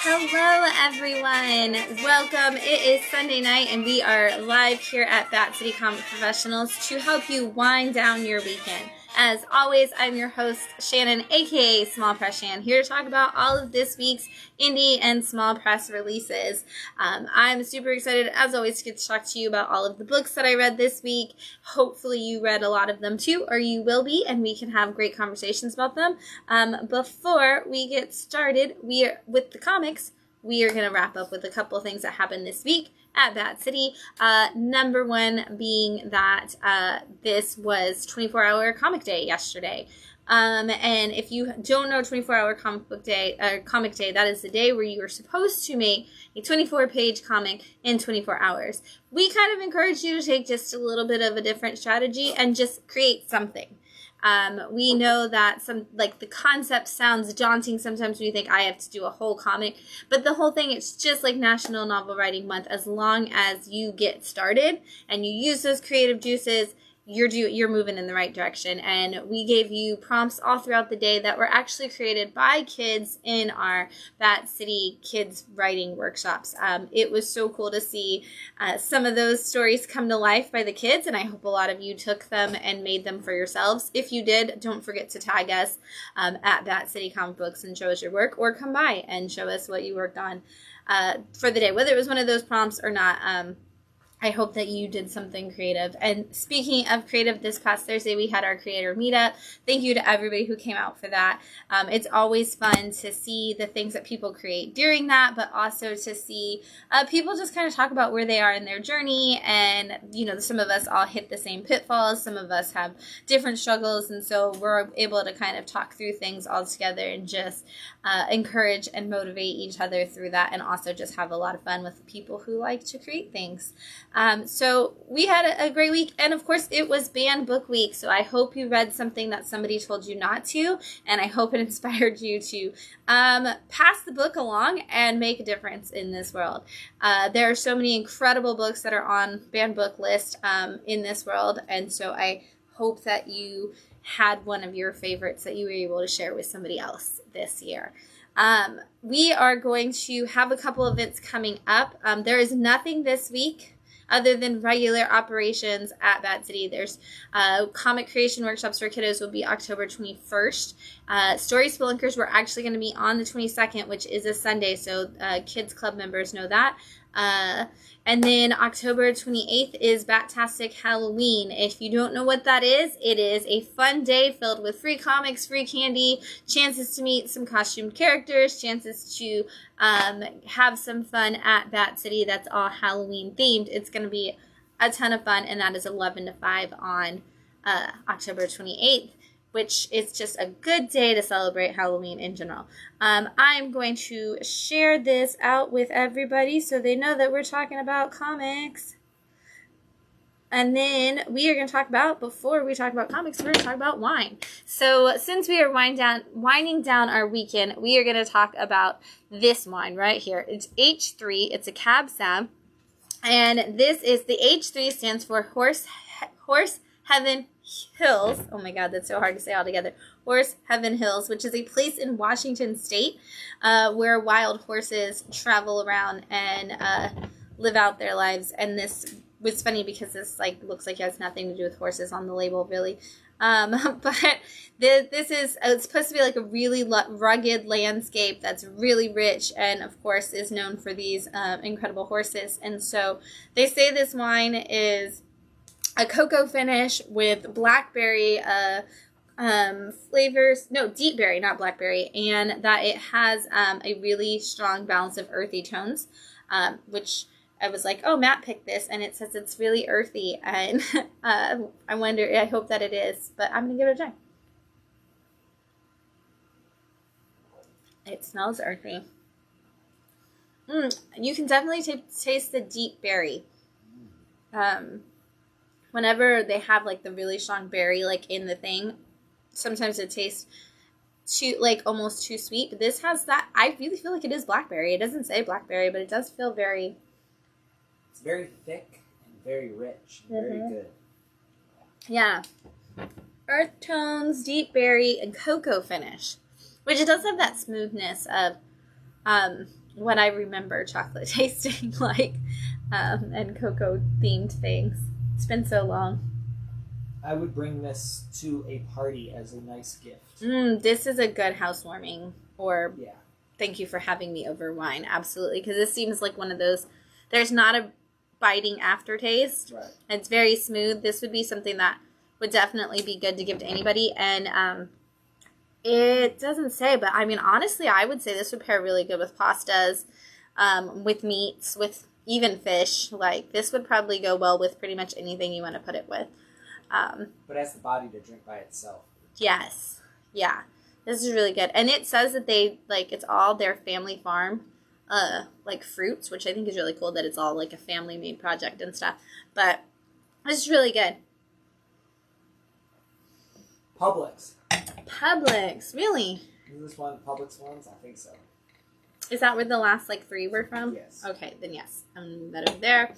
Hello everyone, welcome. It is Sunday night and we are live here at Bat City Comic Professionals to help you wind down your weekend. As always, I'm your host, Shannon, aka Small Press Shann, here to talk about all of this week's indie and small press releases. I'm super excited, as always, to get to talk to you about all of the books that I read this week. Hopefully you read a lot of them too, or you will be, and we can have great conversations about them. Before we get started, with the comics, we are going to wrap up with a couple of things that happened this week at Bat City. Number one being that this was 24-hour comic day yesterday. And if you don't know 24-hour comic day, that is the day where you are supposed to make a 24-page comic in 24 hours. We kind of encourage you to take just a little bit of a different strategy and just create something. We know that the concept sounds daunting sometimes when you think I have to do a whole comic, but the whole thing, it's just like National Novel Writing Month. As long as you get started and you use those creative juices, you're moving in the right direction. And we gave you prompts all throughout the day that were actually created by kids in our Bat City Kids Writing Workshops. It was so cool to see some of those stories come to life by the kids, and I hope a lot of you took them and made them for yourselves. If you did, don't forget to tag us at Bat City Comic Books and show us your work, or come by and show us what you worked on for the day, whether it was one of those prompts or not. I hope that you did something creative. And speaking of creative, this past Thursday, we had our creator meetup. Thank you to everybody who came out for that. It's always fun to see the things that people create during that, but also to see people just kind of talk about where they are in their journey. And, some of us all hit the same pitfalls. Some of us have different struggles. And so we're able to kind of talk through things all together and just encourage and motivate each other through that. And also just have a lot of fun with people who like to create things. So we had a great week, and of course it was banned book week, so I hope you read something that somebody told you not to, and I hope it inspired you to pass the book along and make a difference in this world. There are so many incredible books that are on banned book list in this world, and so I hope that you had one of your favorites that you were able to share with somebody else this year. We are going to have a couple events coming up. There is nothing this week other than regular operations at Bat City. There's comic creation workshops for kiddos will be October 21st. Story Spelunkers, we're actually going to be on the 22nd, which is a Sunday, so kids club members know that. And then October 28th is Batastic Halloween. If you don't know what that is, it is a fun day filled with free comics, free candy, chances to meet some costumed characters, chances to have some fun at Bat City. That's all Halloween themed. It's going to be a ton of fun, and that is 11 to 5 on October 28th. Which is just a good day to celebrate Halloween in general. I'm going to share this out with everybody so they know that we're talking about comics. And then we are going to talk about, before we talk about comics, we're going to talk about wine. So since we are winding down our weekend, we are going to talk about this wine right here. It's H3. It's a Cab Sav. And this is, the H3 stands for Horse Heaven Hills. Oh my God, that's so hard to say all together. Horse Heaven Hills, which is a place in Washington State where wild horses travel around and live out their lives. And this was funny because this looks like it has nothing to do with horses on the label, really. But this is, it's supposed to be like a really rugged landscape that's really rich and, of course, is known for these incredible horses. And so they say this wine is a cocoa finish with blackberry flavors. No, deep berry, not blackberry. And that it has a really strong balance of earthy tones, which I was like, oh, Matt picked this. And it says it's really earthy. And I hope that it is. But I'm going to give it a try. It smells earthy. You can definitely taste the deep berry. Whenever they have the really strong berry in the thing, sometimes it tastes too almost too sweet. But this has that. I really feel like it is blackberry. It doesn't say blackberry, but it does feel very. It's very thick and very rich, and very good. Yeah, earth tones, deep berry, and cocoa finish, which it does have that smoothness of what I remember chocolate tasting like, and cocoa themed things. It's been so long. I would bring this to a party as a nice gift. This is a good housewarming, or Yeah. thank you for having me over wine. Absolutely, because this seems like one of those, there's not a biting aftertaste. Right. It's very smooth. This would be something that would definitely be good to give to anybody. And it doesn't say, but I mean, honestly, I would say this would pair really good with pastas, with meats, with even fish. Like, this would probably go well with pretty much anything you want to put it with. But as the body to drink by itself. Yes. Yeah. This is really good. And it says that they, like, it's all their family farm, like, fruits, which I think is really cool that it's all, like, a family-made project and stuff. But this is really good. Publix. Publix. Really? Is this one of the Publix ones? I think so. Is that where the last, like, 3 were from? Yes. Okay, then yes. I'm going to move that over there.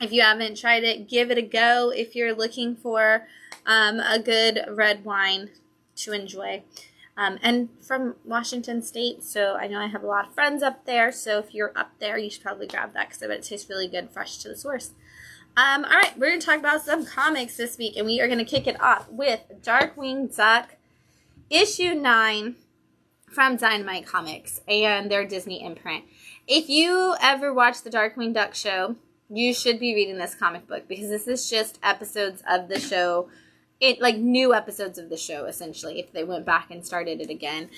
If you haven't tried it, give it a go if you're looking for a good red wine to enjoy. And from Washington State, so I know I have a lot of friends up there, so if you're up there, you should probably grab that because I bet it tastes really good fresh to the source. All right, we're going to talk about some comics this week, and we are going to kick it off with Darkwing Duck, issue 9 from Dynamite Comics and their Disney imprint. If you ever watched the Darkwing Duck show, you should be reading this comic book because this is just episodes of the show. Like new episodes of the show, essentially, if they went back and started it again.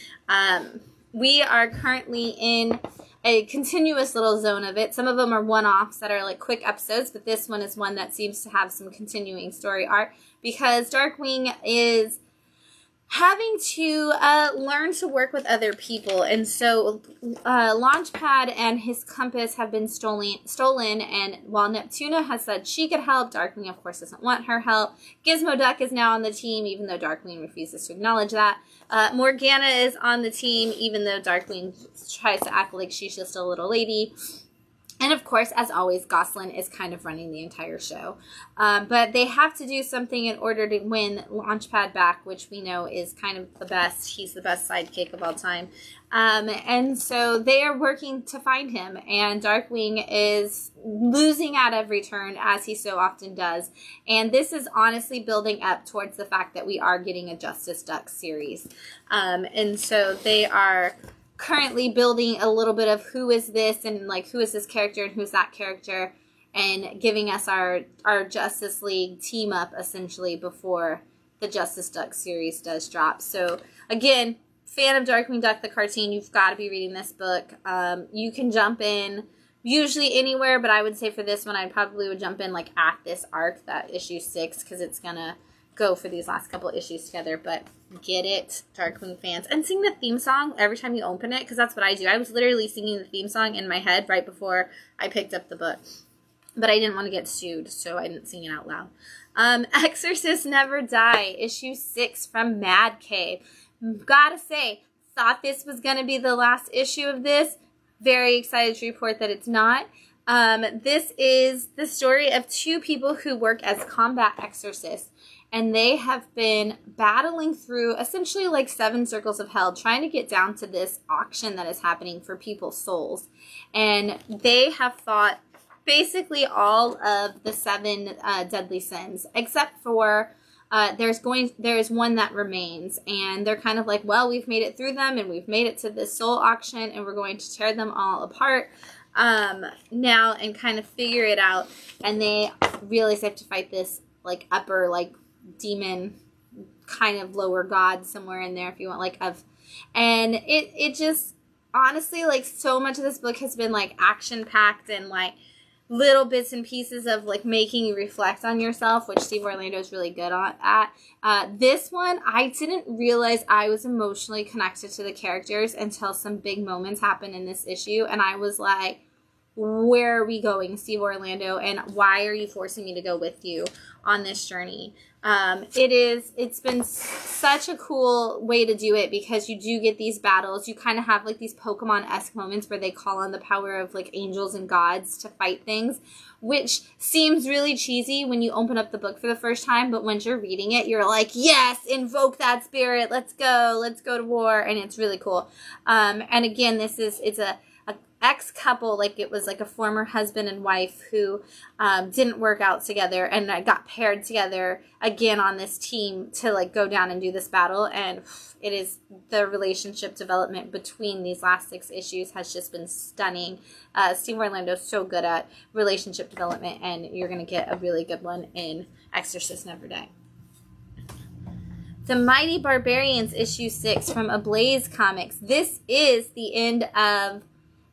We are currently in a continuous little zone of it. Some of them are one-offs that are like quick episodes, but this one is one that seems to have some continuing story arc because Darkwing is having to learn to work with other people. And so Launchpad and his compass have been stolen. And while Neptuna has said she could help, Darkwing, of course, doesn't want her help. Gizmo Duck is now on the team, even though Darkwing refuses to acknowledge that. Morgana is on the team, even though Darkwing tries to act like she's just a little lady. And of course, as always, Goslin is kind of running the entire show. But they have to do something in order to win Launchpad back, which we know is kind of the best. He's the best sidekick of all time. And so they are working to find him. And Darkwing is losing at every turn, as he so often does. And this is honestly building up towards the fact that we are getting a Justice Duck series. And so they are currently building a little bit of who is this and like who is this character and who's that character and giving us our Justice League team up essentially before the Justice Duck series does drop. So again, fan of Darkwing Duck the cartoon, you've got to be reading this book. You can jump in usually anywhere, but I would say for this one I probably would jump in like at this arc, that issue 6, because it's gonna go for these last couple issues together. But get it, Darkwing fans, and sing the theme song every time you open it, because that's what I do. I was literally singing the theme song in my head right before I picked up the book, but I didn't want to get sued, so I didn't sing it out loud. Exorcists Never Die, issue 6 from Madcave. Gotta say, thought this was gonna be the last issue of this. Very excited to report that it's not. This is the story of 2 people who work as combat exorcists. And they have been battling through essentially like 7 circles of hell, trying to get down to this auction that is happening for people's souls. And they have fought basically all of the 7 deadly sins, except for there's one that remains. And they're kind of like, well, we've made it through them and we've made it to this soul auction and we're going to tear them all apart now and kind of figure it out. And they realize they have to fight this like upper like demon kind of lower god somewhere in there, if you want, like of, and it just honestly, like, so much of this book has been like action packed and like little bits and pieces of like making you reflect on yourself, which Steve Orlando is really good at. This one, I didn't realize I was emotionally connected to the characters until some big moments happened in this issue, and I was like, where are we going, Steve Orlando, and why are you forcing me to go with you on this journey? It's been such a cool way to do it, because you do get these battles. You kind of have like these Pokemon-esque moments where they call on the power of like angels and gods to fight things, which seems really cheesy when you open up the book for the first time, but once you're reading it, you're like, yes, invoke that spirit, let's go to war, and it's really cool. And again, it's a ex-couple, like it was like a former husband and wife who didn't work out together, and got paired together again on this team to like go down and do this battle. And it is, the relationship development between these last 6 issues has just been stunning. Steve Orlando's so good at relationship development, and you're going to get a really good one in Exorcists Never Die. The Mighty Barbarians issue 6 from Ablaze Comics. This is the end of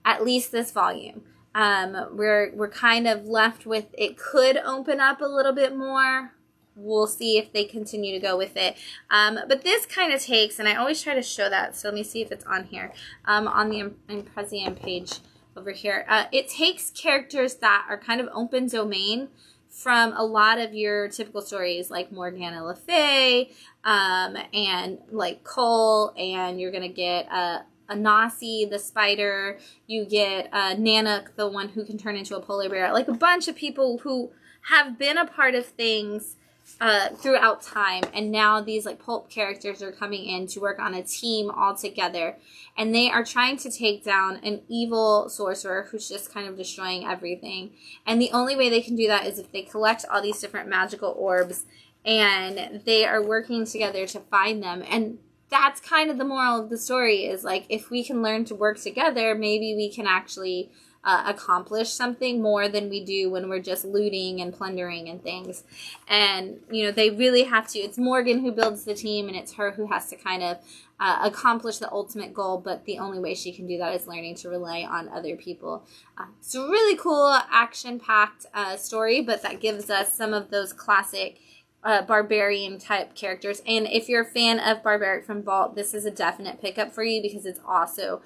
at least this volume. We're kind of left with, it could open up a little bit more. We'll see if they continue to go with it. But this kind of takes, and I always try to show that, so let me see if it's on here, on the Impresium page over here. It takes characters that are kind of open domain from a lot of your typical stories, like Morgana Le Fay, and like Cole, and you're going to get Anasi, the spider. You get Nanook, the one who can turn into a polar bear. Like a bunch of people who have been a part of things throughout time, and now these like pulp characters are coming in to work on a team all together, and they are trying to take down an evil sorcerer who's just kind of destroying everything. And the only way they can do that is if they collect all these different magical orbs, and they are working together to find them. And that's kind of the moral of the story, is like, if we can learn to work together, maybe we can actually accomplish something more than we do when we're just looting and plundering and things. And, you know, they really have to, it's Morgan who builds the team, and it's her who has to kind of accomplish the ultimate goal, but the only way she can do that is learning to rely on other people. It's a really cool action-packed story, but that gives us some of those classic barbarian type characters. And if you're a fan of Barbaric from Vault, this is a definite pickup for you, because it's also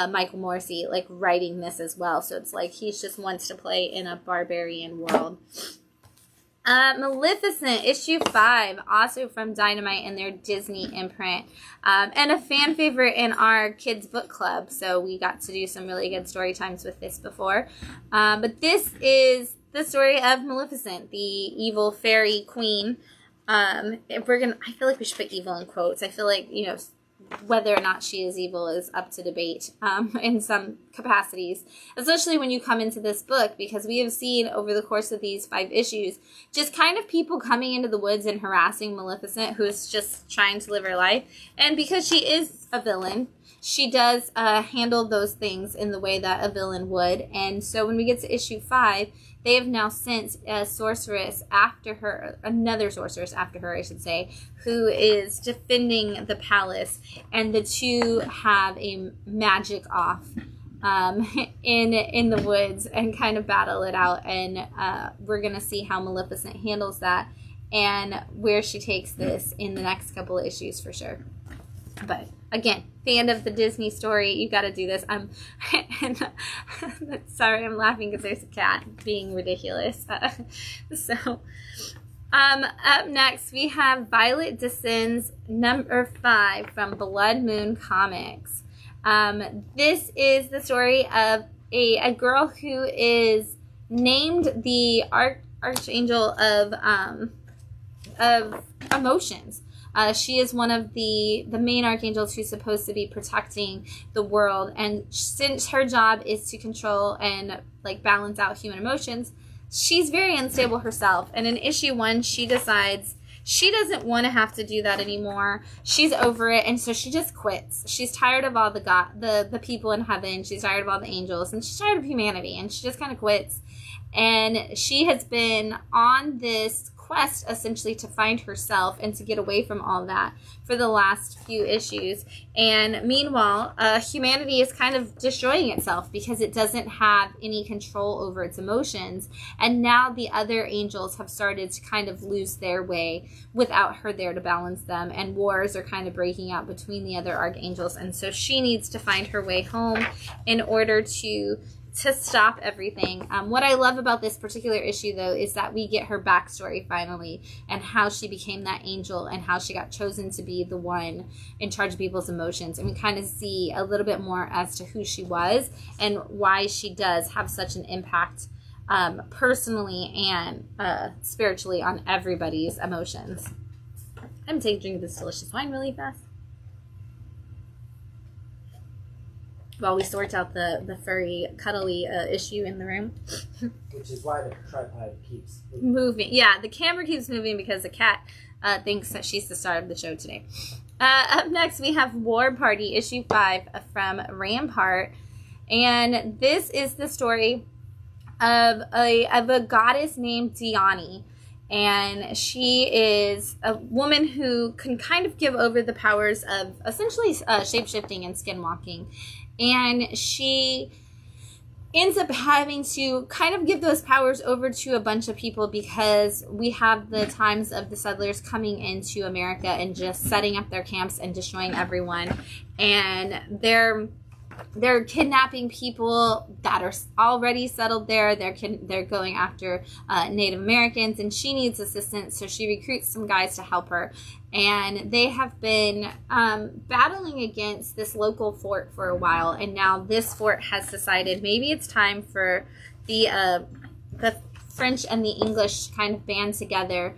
Michael Morrissey like writing this as well, so it's like he's just wants to play in a barbarian world. Maleficent issue 5, also from Dynamite and their Disney imprint, and a fan favorite in our kids book club, so we got to do some really good story times with this before. But this is the story of Maleficent, the evil fairy queen. I feel like we should put evil in quotes. I feel like, you know, whether or not she is evil is up to debate in some capacities, especially when you come into this book, because we have seen over the course of these 5 issues just kind of people coming into the woods and harassing Maleficent, who is just trying to live her life. And because she is a villain, she does handle those things in the way that a villain would. And so when we get to issue 5, they have now sent a sorceress after her, another sorceress after her, I should say, who is defending the palace. And the two have a magic off in the woods and kind of battle it out. And we're going to see how Maleficent handles that and where she takes this in the next couple of issues for sure. But again, fan of the Disney story, you got to do this. Sorry, I'm laughing because there's a cat being ridiculous. Up next, we have Violet Descends number 5 from Blood Moon Comics. This is the story of a girl who is named the Archangel of Emotions. She is one of the main archangels who's supposed to be protecting the world, and since her job is to control and like balance out human emotions, she's very unstable herself. And in issue 1, she decides she doesn't want to have to do that anymore. She's over it, and so she just quits. She's tired of all the people in heaven. She's tired of all the angels, and she's tired of humanity, and she just kind of quits. And she has been on this quest essentially to find herself and to get away from all that for the last few issues. And meanwhile, humanity is kind of destroying itself because it doesn't have any control over its emotions. And now the other angels have started to kind of lose their way without her there to balance them. And wars are kind of breaking out between the other archangels. And so she needs to find her way home in order to to stop everything. What I love about this particular issue, though, is that we get her backstory finally, and how she became that angel, and how she got chosen to be the one in charge of people's emotions. And we kind of see a little bit more as to who she was and why she does have such an impact personally and spiritually on everybody's emotions. I'm taking a drink of this delicious wine really fast while we sort out the furry, cuddly issue in the room. Which is why the tripod keeps moving. Yeah, the camera keeps moving because the cat thinks that she's the star of the show today. Up next, we have War Party, issue 5 from Rampart. And this is the story of a goddess named Diani. And she is a woman who can kind of give over the powers of essentially shape-shifting and skinwalking. And she ends up having to kind of give those powers over to a bunch of people, because we have the times of the settlers coming into America and just setting up their camps and destroying everyone. And they're kidnapping people that are already settled there. They're going after Native Americans, and she needs assistance, so she recruits some guys to help her. And they have been battling against this local fort for a while, and now this fort has decided maybe it's time for the French and the English to kind of band together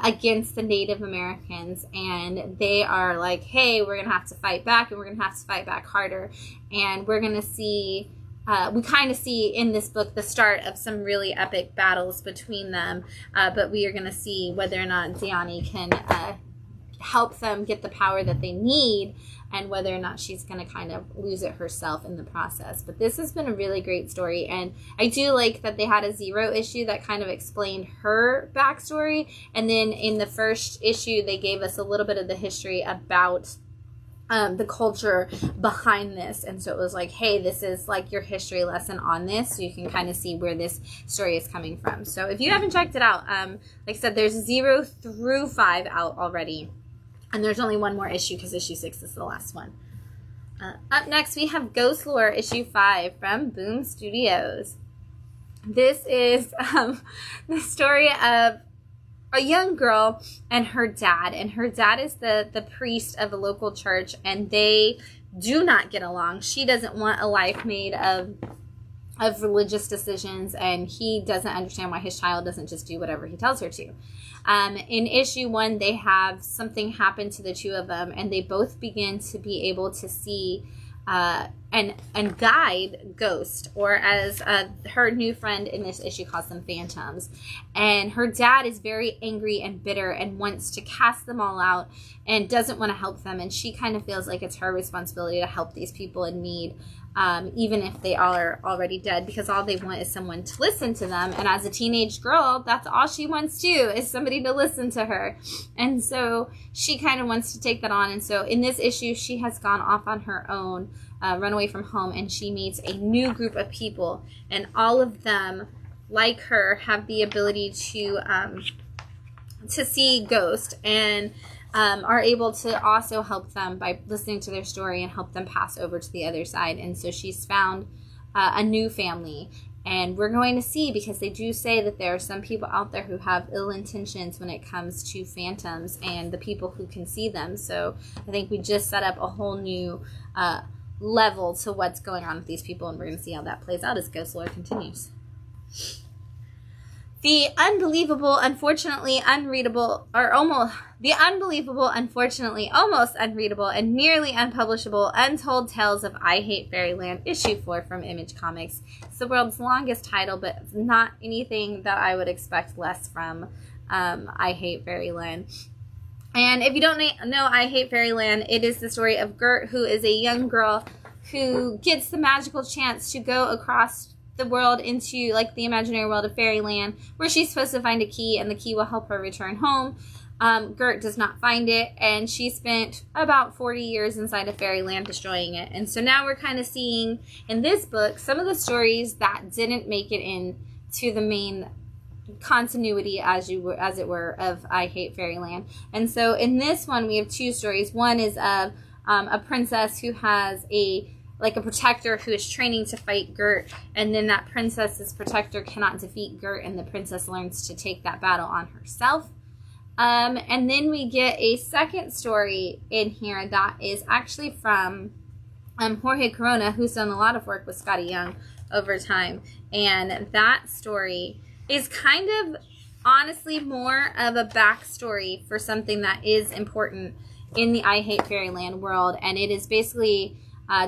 against the Native Americans. And they are like, hey, we're going to have to fight back, and we're going to have to fight back harder. And we're going to see, we kind of see in this book the start of some really epic battles between them. But we are going to see whether or not Diani can help them get the power that they need, and whether or not she's going to kind of lose it herself in the process. But this has been a really great story, and I do like that they had a 0 issue that kind of explained her backstory, and then in the first issue they gave us a little bit of the history about the culture behind this. And so it was like, hey, this is like your history lesson on this, so you can kind of see where this story is coming from. So if you haven't checked it out, like I said, there's 0 through 5 out already. And there's only one more issue, because issue 6 is the last one. Up next, we have Ghostlore, issue 5 from Boom Studios. This is the story of a young girl and her dad. And her dad is the priest of a local church, and they do not get along. She doesn't want a life made of religious decisions, and he doesn't understand why his child doesn't just do whatever he tells her to. In issue 1, they have something happen to the two of them, and they both begin to be able to see and guide ghosts, or as her new friend in this issue calls them, phantoms. And her dad is very angry and bitter and wants to cast them all out and doesn't want to help them. And she kind of feels like it's her responsibility to help these people in need, even if they are already dead, because all they want is someone to listen to them. And as a teenage girl, that's all she wants to do, is somebody to listen to her. And so she kind of wants to take that on. And so in this issue, she has gone off on her own, run away from home, and she meets a new group of people. And all of them, like her, have the ability to see ghosts, and are able to also help them by listening to their story and help them pass over to the other side. And so she's found a new family. And we're going to see, because they do say that there are some people out there who have ill intentions when it comes to phantoms and the people who can see them. So I think we just set up a whole new level to what's going on with these people, and we're going to see how that plays out as Ghostlore continues. The unbelievable, unfortunately unreadable, or almost, the unbelievable, unfortunately almost unreadable, and nearly unpublishable Untold Tales of I Hate Fairyland, issue 4 from Image Comics. It's the world's longest title, but not anything that I would expect less from I Hate Fairyland. And if you don't know I Hate Fairyland, it is the story of Gert, who is a young girl who gets the magical chance to go across the world into like the imaginary world of Fairyland, where she's supposed to find a key, and the key will help her return home. Gert does not find it, and she spent about 40 years inside of Fairyland destroying it. And so now we're kind of seeing in this book some of the stories that didn't make it into the main continuity, as it were, of I Hate Fairyland. And so in this one we have 2 stories. One is of a princess who has a like a protector who is training to fight Gert, and then that princess's protector cannot defeat Gert, and the princess learns to take that battle on herself. And then we get a second story in here that is actually from Jorge Corona, who's done a lot of work with Scotty Young over time, and that story is kind of honestly more of a backstory for something that is important in the I Hate Fairyland world, and it is basically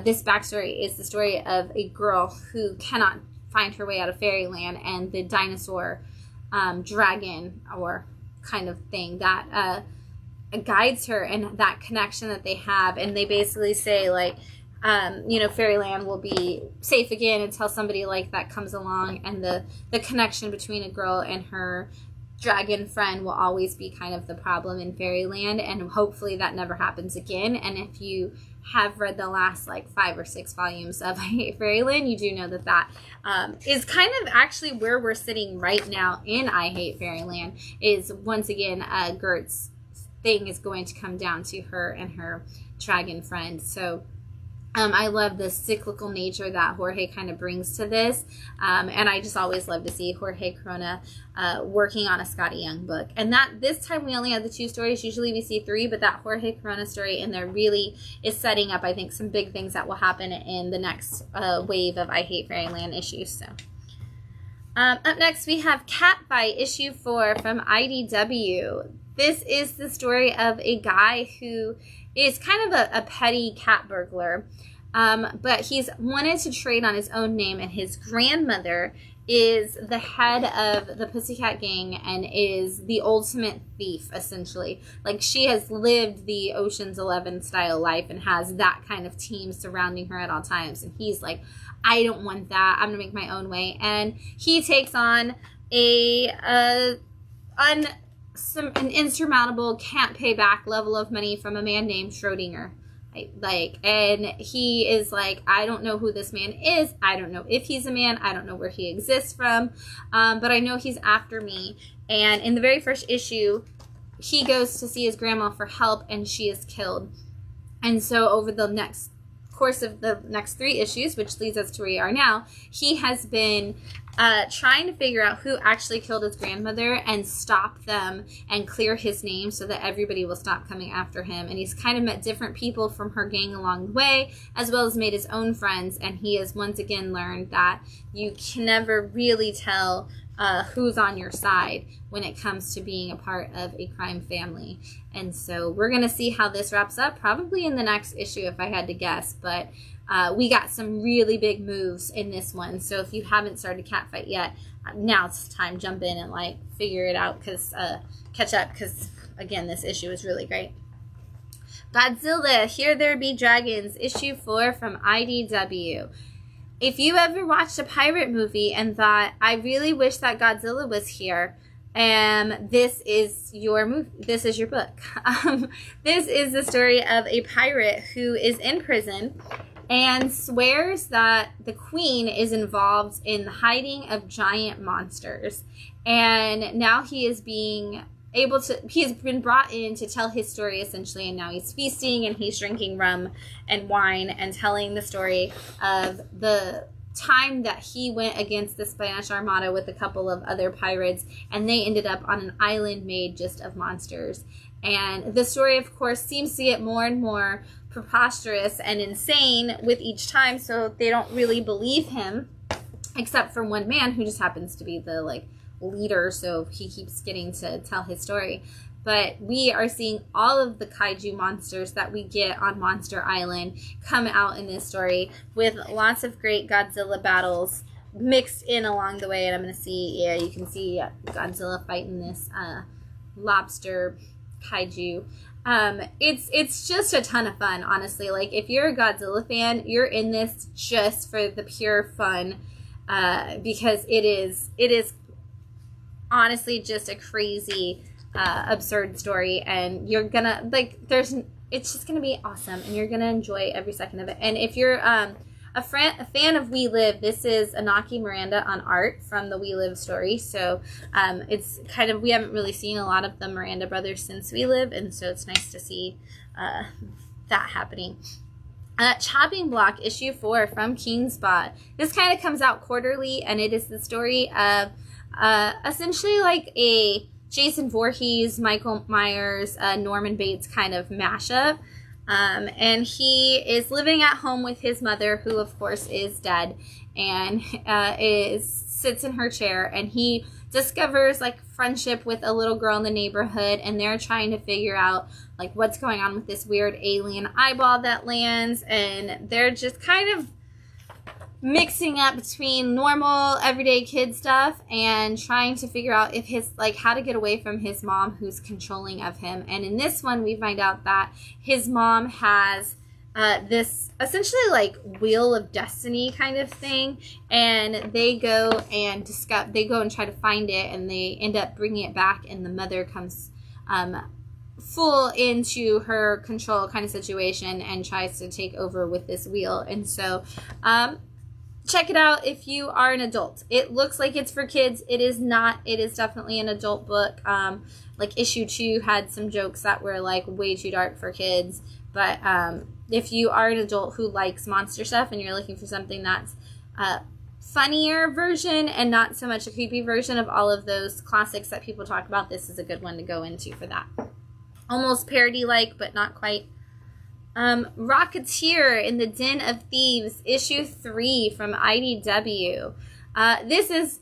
this backstory is the story of a girl who cannot find her way out of Fairyland, and the dinosaur dragon or kind of thing that guides her, and that connection that they have. And they basically say, like, Fairyland will be safe again until somebody like that comes along, and the connection between a girl and her dragon friend will always be kind of the problem in Fairyland, and hopefully that never happens again. And if you have read the last like 5 or 6 volumes of I Hate Fairyland, you do know that is kind of actually where we're sitting right now in I Hate Fairyland, is once again Gert's thing is going to come down to her and her dragon friend. So I love the cyclical nature that Jorge kind of brings to this. And I just always love to see Jorge Corona working on a Scotty Young book. And that this time we only had the 2 stories. Usually we see 3, but that Jorge Corona story in there really is setting up, I think, some big things that will happen in the next wave of I Hate Fairyland issues. So up next we have Catfight issue 4 from IDW. This is the story of a guy who is kind of a petty cat burglar, but he's wanted to trade on his own name, and his grandmother is the head of the Pussycat Gang and is the ultimate thief, essentially. Like, she has lived the Ocean's 11 style life and has that kind of team surrounding her at all times, and he's like, I don't want that, I'm gonna make my own way. And he takes on an insurmountable, can't pay back level of money from a man named Schrodinger. And he is like, I don't know who this man is. I don't know if he's a man. I don't know where he exists from. But I know he's after me. And in the very first issue, he goes to see his grandma for help, and she is killed. And so over the next course of the next 3 issues, which leads us to where we are now, he has been trying to figure out who actually killed his grandmother and stop them and clear his name so that everybody will stop coming after him. And he's kind of met different people from her gang along the way, as well as made his own friends. And he has once again learned that you can never really tell who's on your side when it comes to being a part of a crime family. And so we're going to see how this wraps up, probably in the next issue if I had to guess. But we got some really big moves in this one. So if you haven't started Catfight yet, now it's time, jump in and like figure it out, catch up, because again, this issue is really great. Godzilla, Here There Be Dragons, issue 4 from IDW. If you ever watched a pirate movie and thought, I really wish that Godzilla was here, this is your movie. This is your book. This is the story of a pirate who is in prison and swears that the queen is involved in the hiding of giant monsters. And now he is being able to, he's been brought in to tell his story, essentially, and now he's feasting and he's drinking rum and wine and telling the story of the time that he went against the Spanish Armada with a couple of other pirates, and they ended up on an island made just of monsters. And the story, of course, seems to get more and more preposterous and insane with each time, so they don't really believe him, except for one man who just happens to be the leader, so he keeps getting to tell his story. But we are seeing all of the kaiju monsters that we get on Monster Island come out in this story, with lots of great Godzilla battles mixed in along the way. And I'm going to see, yeah, you can see Godzilla fighting this lobster kaiju. It's just a ton of fun, honestly. Like, if you're a Godzilla fan, you're in this just for the pure fun, because it is honestly just a crazy absurd story, and you're gonna it's just gonna be awesome, and you're gonna enjoy every second of it. And if you're a fan of We Live, this is Anaki Miranda on art from the We Live story. So it's kind of, we haven't really seen a lot of the Miranda brothers since We Live, and so it's nice to see that happening. Chopping Block issue 4 from Keenspot. This kind of comes out quarterly, and it is the story of essentially like a Jason Voorhees, Michael Myers, Norman Bates kind of mashup. And he is living at home with his mother, who of course is dead, and sits in her chair, and he discovers like friendship with a little girl in the neighborhood, and they're trying to figure out like what's going on with this weird alien eyeball that lands, and they're just kind of mixing up between normal everyday kid stuff and trying to figure out if his like how to get away from his mom, who's controlling of him. And in this one we find out that his mom has this essentially like wheel of destiny kind of thing, and they go and try to find it, and they end up bringing it back, and the mother comes full into her control kind of situation and tries to take over with this wheel. And so check it out if you are an adult. It looks like it's for kids. It is not. It is definitely an adult book. Like issue 2 had some jokes that were like way too dark for kids, but if you are an adult who likes monster stuff and you're looking for something that's funnier version and not so much a creepy version of all of those classics that people talk about, this is a good one to go into for that. Almost parody-like, but not quite. Rocketeer in the Den of Thieves, issue 3 from IDW. This is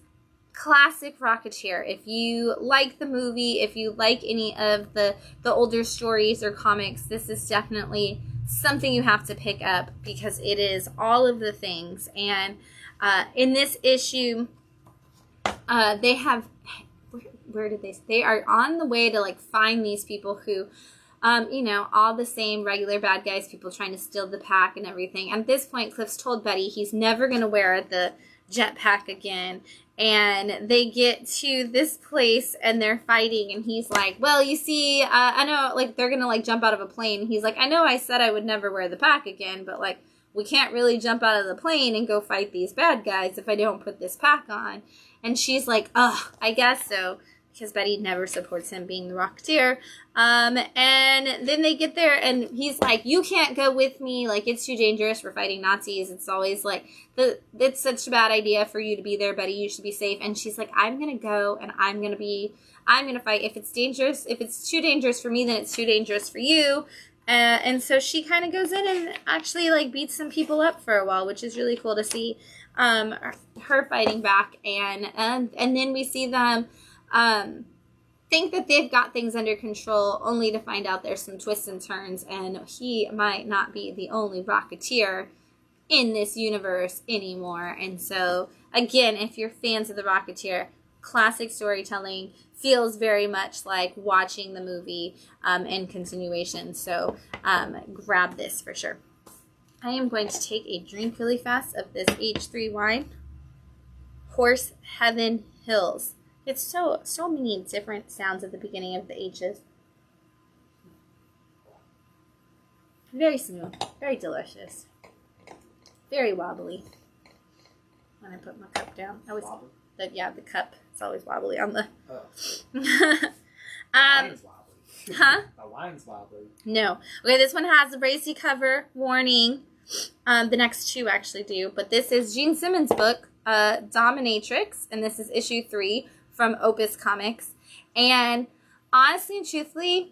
classic Rocketeer. If you like the movie, if you like any of the older stories or comics, this is definitely something you have to pick up, because it is all of the things. And in this issue, they have, where did they are on the way to like find these people who all the same regular bad guys, people trying to steal the pack and everything. At this point, Cliff's told Betty he's never going to wear the jetpack again. And they get to this place and they're fighting, and he's like, well, you see, I know, like, they're going to, like, jump out of a plane. He's like, I know I said I would never wear the pack again, but, like, we can't really jump out of the plane and go fight these bad guys if I don't put this pack on. And she's like, ugh, I guess so, because Betty never supports him being the Rocketeer. And then they get there, and he's like, you can't go with me. Like, it's too dangerous. We're fighting Nazis. It's always like, it's such a bad idea for you to be there, Betty. You should be safe. And she's like, I'm going to go, and I'm going to fight. If it's dangerous, if it's too dangerous for me, then it's too dangerous for you. And so she kind of goes in and actually, like, beats some people up for a while, which is really cool to see her fighting back. And then we see them think that they've got things under control, only to find out there's some twists and turns, and he might not be the only Rocketeer in this universe anymore. And so, again, if you're fans of the Rocketeer, classic storytelling, feels very much like watching the movie in continuation. So grab this for sure. I am going to take a drink really fast of this H3 wine. Horse Heaven Hills. It's so many different sounds at the beginning of the H's. Very smooth, very delicious, very wobbly. When I put my cup down, I always the cup. It's always wobbly on the. Oh. The wine's wobbly. Huh? The wine's wobbly. No. Okay, this one has a racy cover warning. The next two actually do, but this is Gene Simmons' book, Dominatrix, and this is issue 3 from Opus Comics. And honestly and truthfully,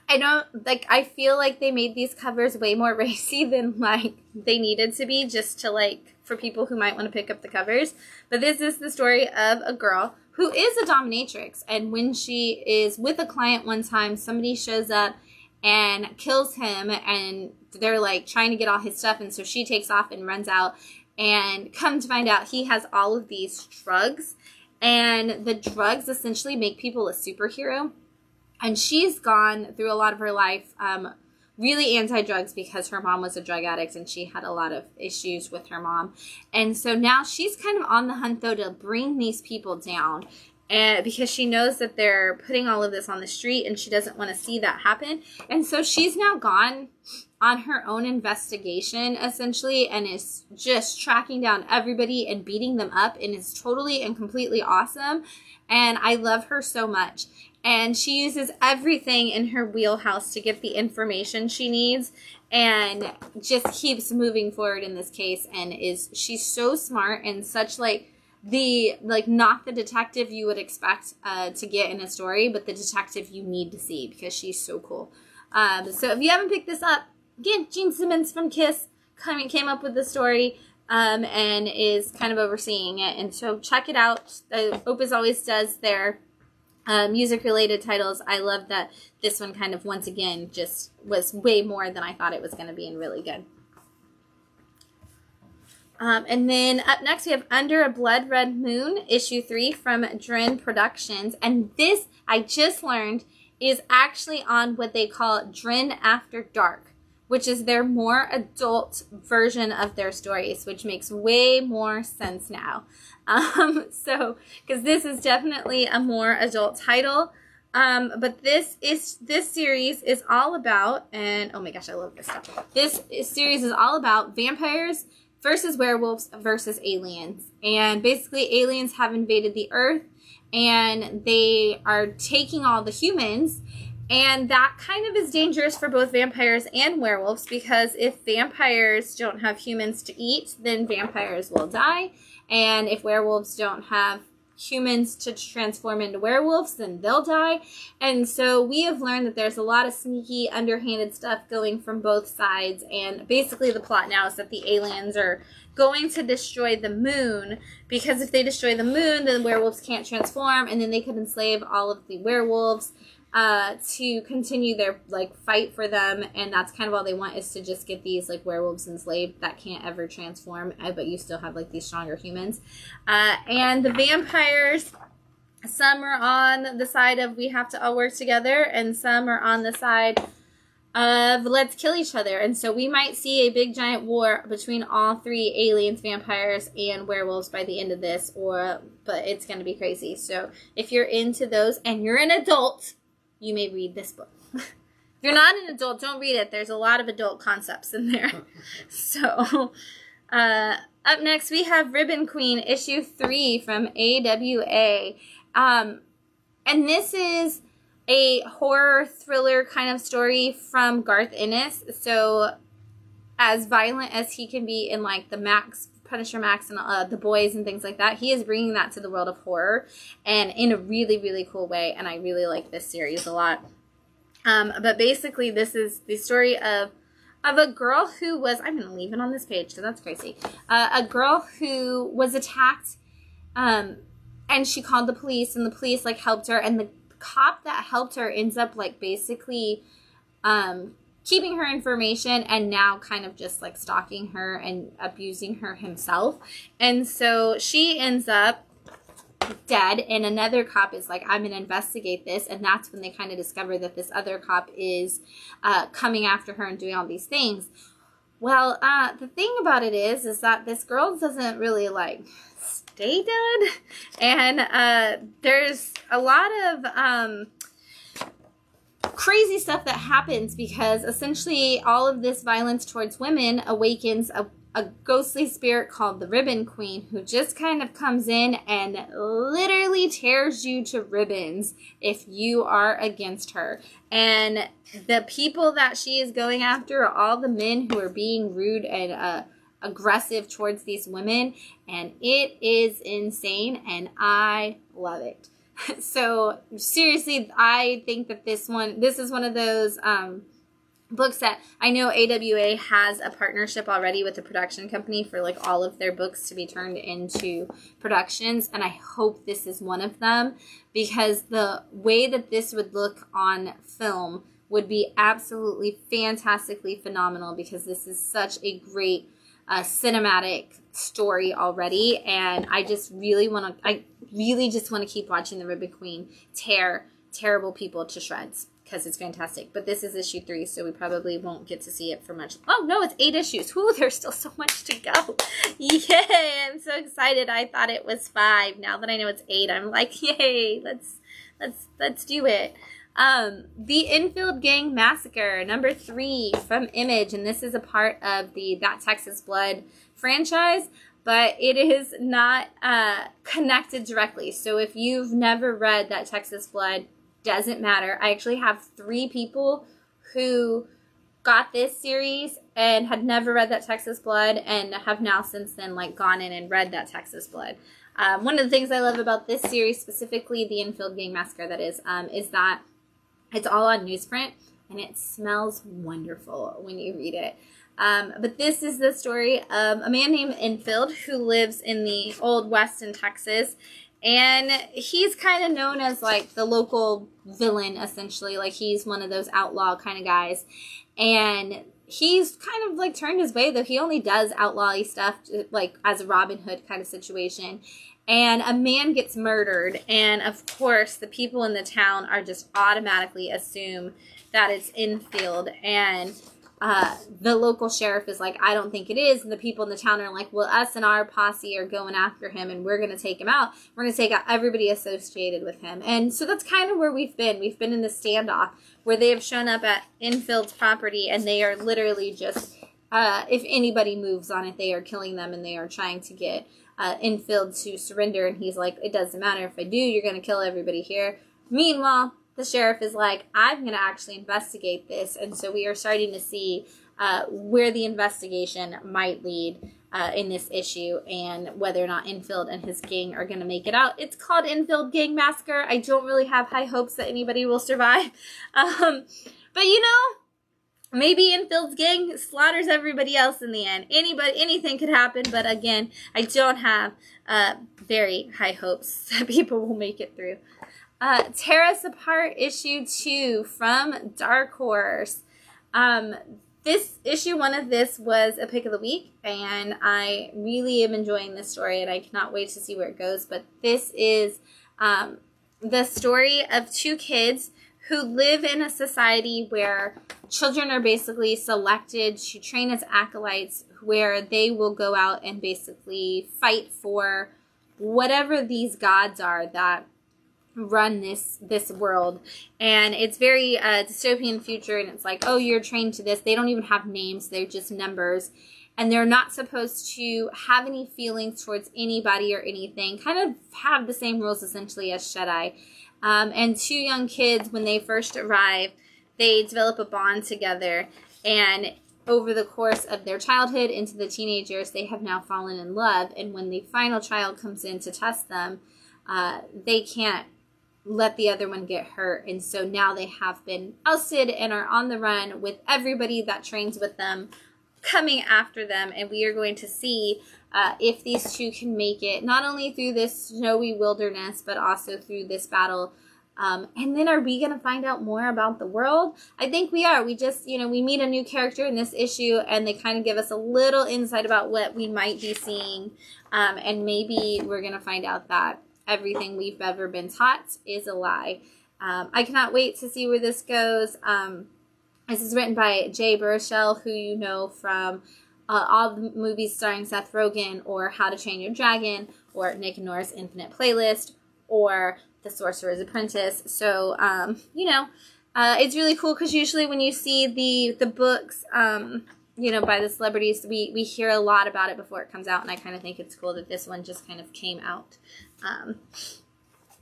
I feel like they made these covers way more racy than, like, they needed to be, just to, like, for people who might want to pick up the covers. But this is the story of a girl who is a dominatrix, and when she is with a client one time, somebody shows up and kills him, and they're, like, trying to get all his stuff, and so she takes off and runs out, and come to find out he has all of these drugs, and the drugs essentially make people a superhero. And she's gone through a lot of her life really anti-drugs because her mom was a drug addict and she had a lot of issues with her mom. And so now she's kind of on the hunt, though, to bring these people down, and because she knows that they're putting all of this on the street and she doesn't want to see that happen. And so she's now gone on her own investigation, essentially, and is just tracking down everybody and beating them up, and is totally and completely awesome. And I love her so much. and she uses everything in her wheelhouse to get the information she needs, and just keeps moving forward in this case. And she's so smart and such not the detective you would expect to get in a story, but the detective you need to see, because she's so cool. So if you haven't picked this up, again, Gene Simmons from Kiss came up with the story and is kind of overseeing it. And so check it out. Opus always does their music-related titles. I love that this one kind of, once again, just was way more than I thought it was going to be, and really good. And then up next, we have Under a Blood Red Moon, issue 3 from Dren Productions. And this, I just learned, is actually on what they call Dren After Dark, which is their more adult version of their stories, which makes way more sense now. Because this is definitely a more adult title. But this series is all about, and oh my gosh, I love this stuff. This series is all about vampires versus werewolves versus aliens. And basically aliens have invaded the earth and they are taking all the humans, and that kind of is dangerous for both vampires and werewolves, because if vampires don't have humans to eat, then vampires will die, and if werewolves don't have humans to transform into werewolves, then they'll die. And so we have learned that there's a lot of sneaky, underhanded stuff going from both sides, and basically the plot now is that the aliens are going to destroy the moon, because if they destroy the moon, then werewolves can't transform, and then they could enslave all of the werewolves to continue their fight for them. And that's kind of all they want, is to just get these werewolves enslaved that can't ever transform, but you still have these stronger humans. And the vampires, some are on the side of we have to all work together, and some are on the side of let's kill each other. And so we might see a big giant war between all three, aliens, vampires, and werewolves, by the end of this, but it's going to be crazy. So if you're into those and you're an adult, you may read this book. If you're not an adult, don't read it. There's a lot of adult concepts in there. So up next, we have Ribbon Queen, issue 3 from AWA. And this is a horror thriller kind of story from Garth Ennis. So as violent as he can be in the Punisher Max and The Boys and things like that, he is bringing that to the world of horror, and in a really, really cool way. And I really like this series a lot. But basically, this is the story of a girl who was, I'm going to leave it on this page because that's crazy. A girl who was attacked, and she called the police, and the police helped her, and the cop that helped her ends up basically keeping her information, and now kind of just stalking her and abusing her himself. And so she ends up dead, and another cop is I'm going to investigate this. And that's when they kind of discover that this other cop is coming after her and doing all these things. Well, the thing about it is that this girl doesn't really stay dead, and there's a lot of crazy stuff that happens, because essentially all of this violence towards women awakens a ghostly spirit called the Ribbon Queen, who just kind of comes in and literally tears you to ribbons if you are against her. And the people that she is going after are all the men who are being rude and aggressive towards these women, and it is insane, and I love it. So seriously, I think that this is one of those books that I know AWA has a partnership already with the production company for all of their books to be turned into productions, and I hope this is one of them, because the way that this would look on film would be absolutely fantastically phenomenal, because this is such a great cinematic story already, and I just really want to keep watching the Ribbon Queen tear terrible people to shreds, because it's fantastic. But this is issue 3, so we probably won't get to see it for much. Oh no, it's 8 issues. Whoo, there's still so much to go. Yay, I'm so excited. I thought it was 5. Now that I know it's 8, I'm yay, let's do it. The Enfield Gang Massacre, number 3 from Image, and this is a part of the That Texas Blood franchise, but it is not connected directly. So if you've never read That Texas Blood, doesn't matter. I actually have 3 people who got this series and had never read that Texas Blood and have now since then like gone in and read that Texas Blood. One of the things I love about this series, specifically the Enfield Gang Massacre, that is that it's all on newsprint and it smells wonderful when you read it. But this is the story of a man named Enfield who lives in the Old West in Texas. And he's kind of known as like the local villain, essentially. Like he's one of those outlaw kind of guys. And he's kind of like turned his way, though he only does outlaw-y stuff like as a Robin Hood kind of situation. And a man gets murdered. And of course, the people in the town are just automatically assume that it's Enfield. And the local sheriff is like, I don't think it is. And the people in the town are like, well, us and our posse are going after him and we're going to take him out. We're going to take out everybody associated with him. And so that's kind of where we've been. We've been in a standoff where they have shown up at Enfield's property and they are literally just, if anybody moves on it, they are killing them and they are trying to get Enfield to surrender. And he's like, it doesn't matter if I do, you're going to kill everybody here. Meanwhile, the sheriff is like, I'm going to actually investigate this. And so we are starting to see where the investigation might lead in this issue and whether or not Enfield and his gang are going to make it out. It's called Enfield Gang Massacre. I don't really have high hopes that anybody will survive. But you know, maybe Enfield's gang slaughters everybody else in the end. Anything could happen. But again, I don't have very high hopes that people will make it through. Tear Us Apart issue 2 from Dark Horse. This issue 1 of this was a pick of the week, and I really am enjoying this story, and I cannot wait to see where it goes. But this is the story of 2 kids who live in a society where children are basically selected to train as acolytes, where they will go out and basically fight for whatever these gods are that run this world. And it's very dystopian future, and it's like, oh, you're trained to this. They don't even have names, they're just numbers, and they're not supposed to have any feelings towards anybody or anything, kind of have the same rules essentially as Jedi. And 2 young kids, when they first arrive, they develop a bond together, and over the course of their childhood into the teenage years, they have now fallen in love. And when the final child comes in to test them, they can't let the other one get hurt. And so now they have been ousted and are on the run with everybody that trains with them coming after them. And we are going to see if these 2 can make it, not only through this snowy wilderness, but also through this battle. And then are we going to find out more about the world? I think we are. We just, we meet a new character in this issue, and they kind of give us a little insight about what we might be seeing. And maybe we're going to find out that everything we've ever been taught is a lie. I cannot wait to see where this goes. This is written by Jay Baruchel, who you know from all the movies starring Seth Rogen, or How to Train Your Dragon, or Nick and Nora's Infinite Playlist, or The Sorcerer's Apprentice. So, it's really cool because usually when you see the books, by the celebrities, we hear a lot about it before it comes out, and I kind of think it's cool that this one just kind of came out.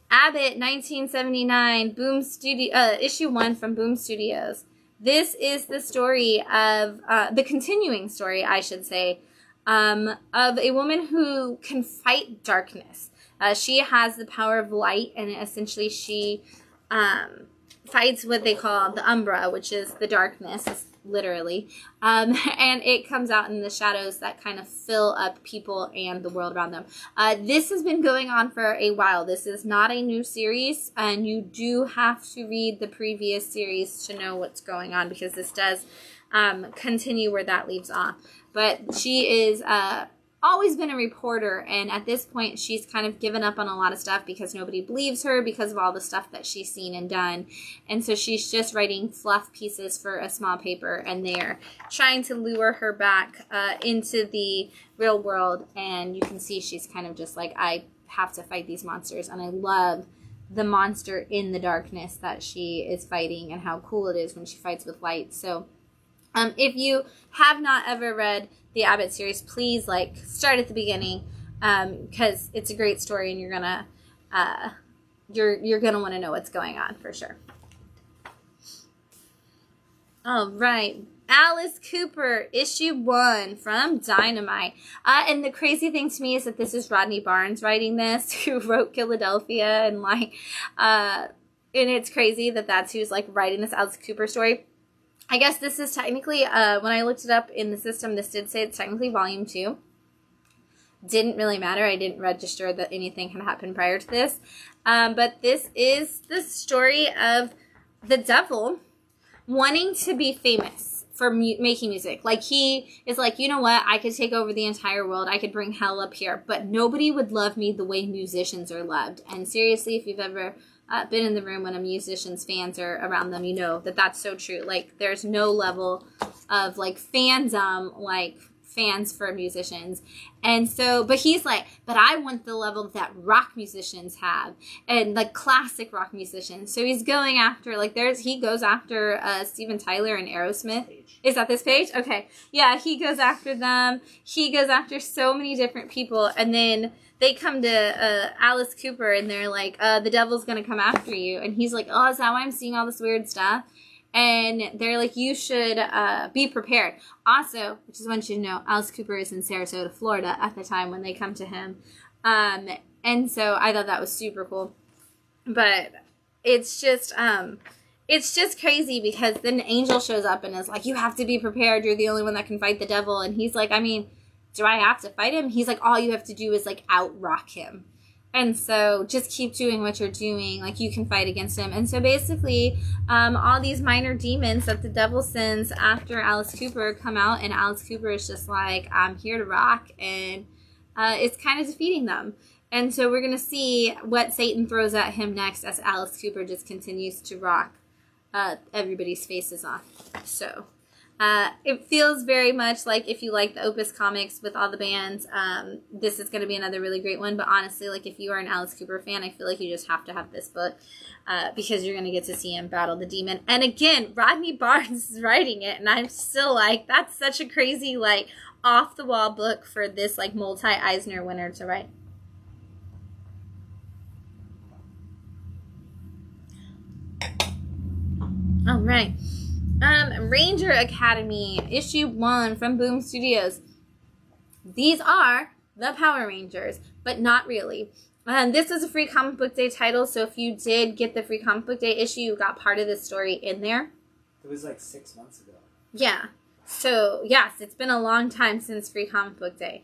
Abbott, 1979, Boom Studio, issue 1 from Boom Studios. This is the story of, the continuing story, I should say, of a woman who can fight darkness. She has the power of light, and essentially she fights what they call the Umbra, which is the darkness, literally. And it comes out in the shadows that kind of fill up people and the world around them. This has been going on for a while. This is not a new series, and you do have to read the previous series to know what's going on, because this does continue where that leaves off. But she is always been a reporter, and at this point she's kind of given up on a lot of stuff because nobody believes her because of all the stuff that she's seen and done. And so she's just writing fluff pieces for a small paper, and they're trying to lure her back into the real world. And you can see she's kind of just like, I have to fight these monsters. And I love the monster in the darkness that she is fighting, and how cool it is when she fights with light. So if you have not ever read the Abbott series, please start at the beginning, because it's a great story, and you're gonna you're gonna want to know what's going on for sure. All right. Alice Cooper, issue 1 from Dynamite. And the crazy thing to me is that this is Rodney Barnes writing this, who wrote Philadelphia, and and it's crazy that that's who's writing this Alice Cooper story. I guess this is technically, when I looked it up in the system, this did say it's technically volume 2. Didn't really matter. I didn't register that anything had happened prior to this. But this is the story of the devil wanting to be famous for making music. He is you know what? I could take over the entire world. I could bring hell up here. But nobody would love me the way musicians are loved. And seriously, if you've ever been in the room when a musician's fans are around them, you know that that's so true. There's no level of fandom fans for musicians. And so, but he's but I want the level that rock musicians have, and classic rock musicians. So he's going after he goes after Steven Tyler and Aerosmith. Is that this page? Okay. Yeah, he goes after them. He goes after so many different people, and then they come to Alice Cooper, and they're the devil's gonna come after you. And he's oh, is that why I'm seeing all this weird stuff? And they're you should be prepared. Also, I just want you to know, Alice Cooper is in Sarasota, Florida at the time when they come to him. And so I thought that was super cool. But it's just crazy, because then Angel shows up and is you have to be prepared. You're the only one that can fight the devil. And he's I mean, do I have to fight him? He's all you have to do is out-rock him. And so just keep doing what you're doing. You can fight against him. And so basically, all these minor demons that the devil sends after Alice Cooper come out. And Alice Cooper is just I'm here to rock. And it's kind of defeating them. And so we're going to see what Satan throws at him next as Alice Cooper just continues to rock everybody's faces off. So it feels very much if you like the Opus comics with all the bands, this is going to be another really great one. But honestly, if you are an Alice Cooper fan, I feel you just have to have this book, because you're going to get to see him battle the demon. And again, Rodney Barnes is writing it, and I'm still that's such a crazy off the wall book for this multi-Eisner winner to write. All right. Ranger Academy, issue 1 from Boom Studios. These are the Power Rangers, but not really. This is a free comic book day title, so if you did get the free comic book day issue, you got part of the story in there. It was 6 months ago. Yeah. So, yes, it's been a long time since free comic book day.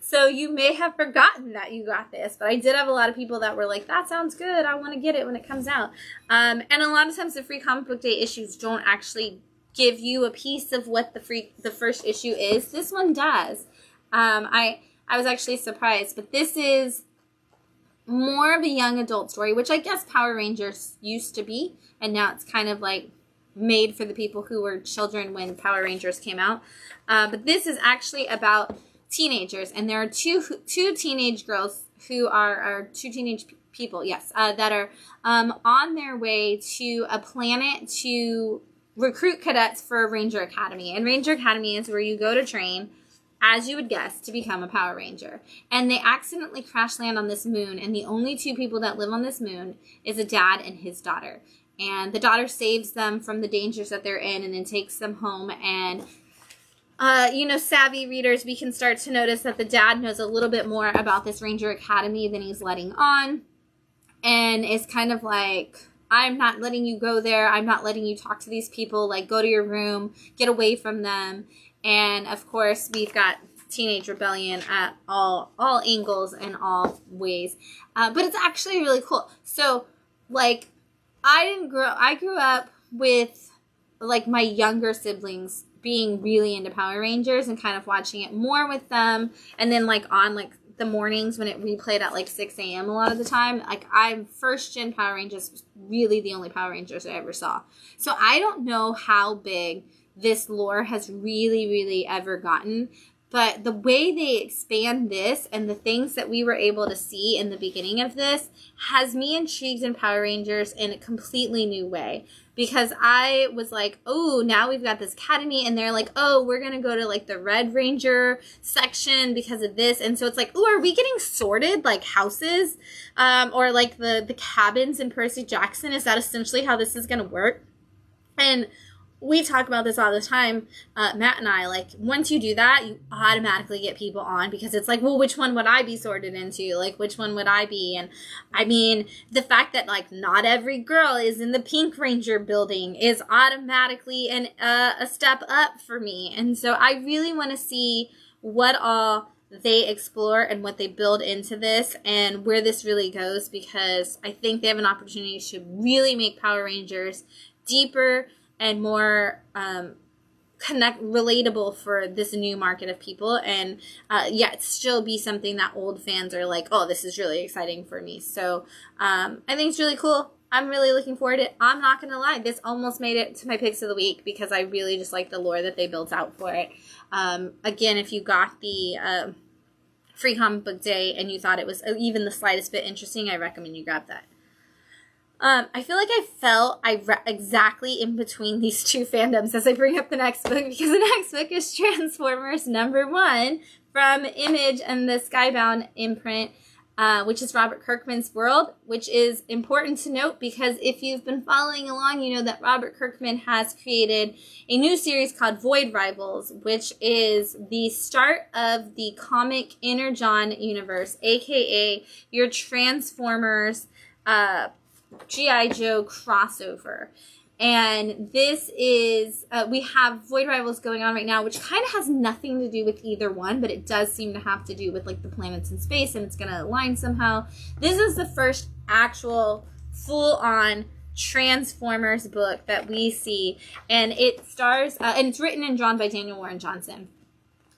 So you may have forgotten that you got this, but I did have a lot of people that were that sounds good. I want to get it when it comes out. And a lot of times the free comic book day issues don't actually give you a piece of what the first issue is. This one does. I was actually surprised, but this is more of a young adult story, which I guess Power Rangers used to be, and now it's kind of made for the people who were children when Power Rangers came out. But this is actually about teenagers, and there are two teenage girls who are two teenage people, yes, that are on their way to a planet to recruit cadets for Ranger Academy. And Ranger Academy is where you go to train, as you would guess, to become a Power Ranger. And they accidentally crash land on this moon, and the only two people that live on this moon is a dad and his daughter. And the daughter saves them from the dangers that they're in and then takes them home. And, savvy readers, we can start to notice that the dad knows a little bit more about this Ranger Academy than he's letting on. And it's kind of I'm not letting you go there. I'm not letting you talk to these people. Go to your room. Get away from them. And, of course, we've got teenage rebellion at all angles and all ways. But it's actually really cool. So, I grew up with, my younger siblings being really into Power Rangers and kind of watching it more with them. And then, on, the mornings when it replayed at, 6 a.m. a lot of the time. I'm first-gen Power Rangers was really the only Power Rangers I ever saw. So I don't know how big this lore has really, really ever gotten. But the way they expand this and the things that we were able to see in the beginning of this has me intrigued in Power Rangers in a completely new way. because I was like, oh, now we've got this academy, and they're like, oh, we're going to go to like the Red Ranger section because of this. And so it's like, oh, are we getting sorted like houses or like the cabins in Percy Jackson? Is that essentially how this is going to work? And we talk about this all the time, Matt and I, like, once you do that, you automatically get people on, because it's like, well, which one would I be sorted into? Like, which one would I be? And I mean, the fact that, like, not every girl is in the Pink Ranger building is automatically a step up for me. And so I really want to see what all they explore and what they build into this and where this really goes, because I think they have an opportunity to really make Power Rangers deeper and more relatable for this new market of people, and yet still be something that old fans are like, oh, this is really exciting for me. So I think it's really cool. I'm really looking forward to it. I'm not going to lie, this almost made it to my picks of the week because I really just like the lore that they built out for it. Again, if you got the free comic book day and you thought it was even the slightest bit interesting, I recommend you grab that. I feel like I fell exactly in between these two fandoms as I bring up the next book, because the next book is Transformers #1 from Image and the Skybound imprint, which is Robert Kirkman's world, which is important to note because if you've been following along, you know that Robert Kirkman has created a new series called Void Rivals, which is the start of the comic Energon universe, aka your Transformers, G.I. Joe crossover. And this is, we have Void Rivals going on right now, which kind of has nothing to do with either one, but it does seem to have to do with like the planets in space, and it's going to align somehow. This is the first actual full-on Transformers book that we see, and it stars, and it's written and drawn by Daniel Warren Johnson.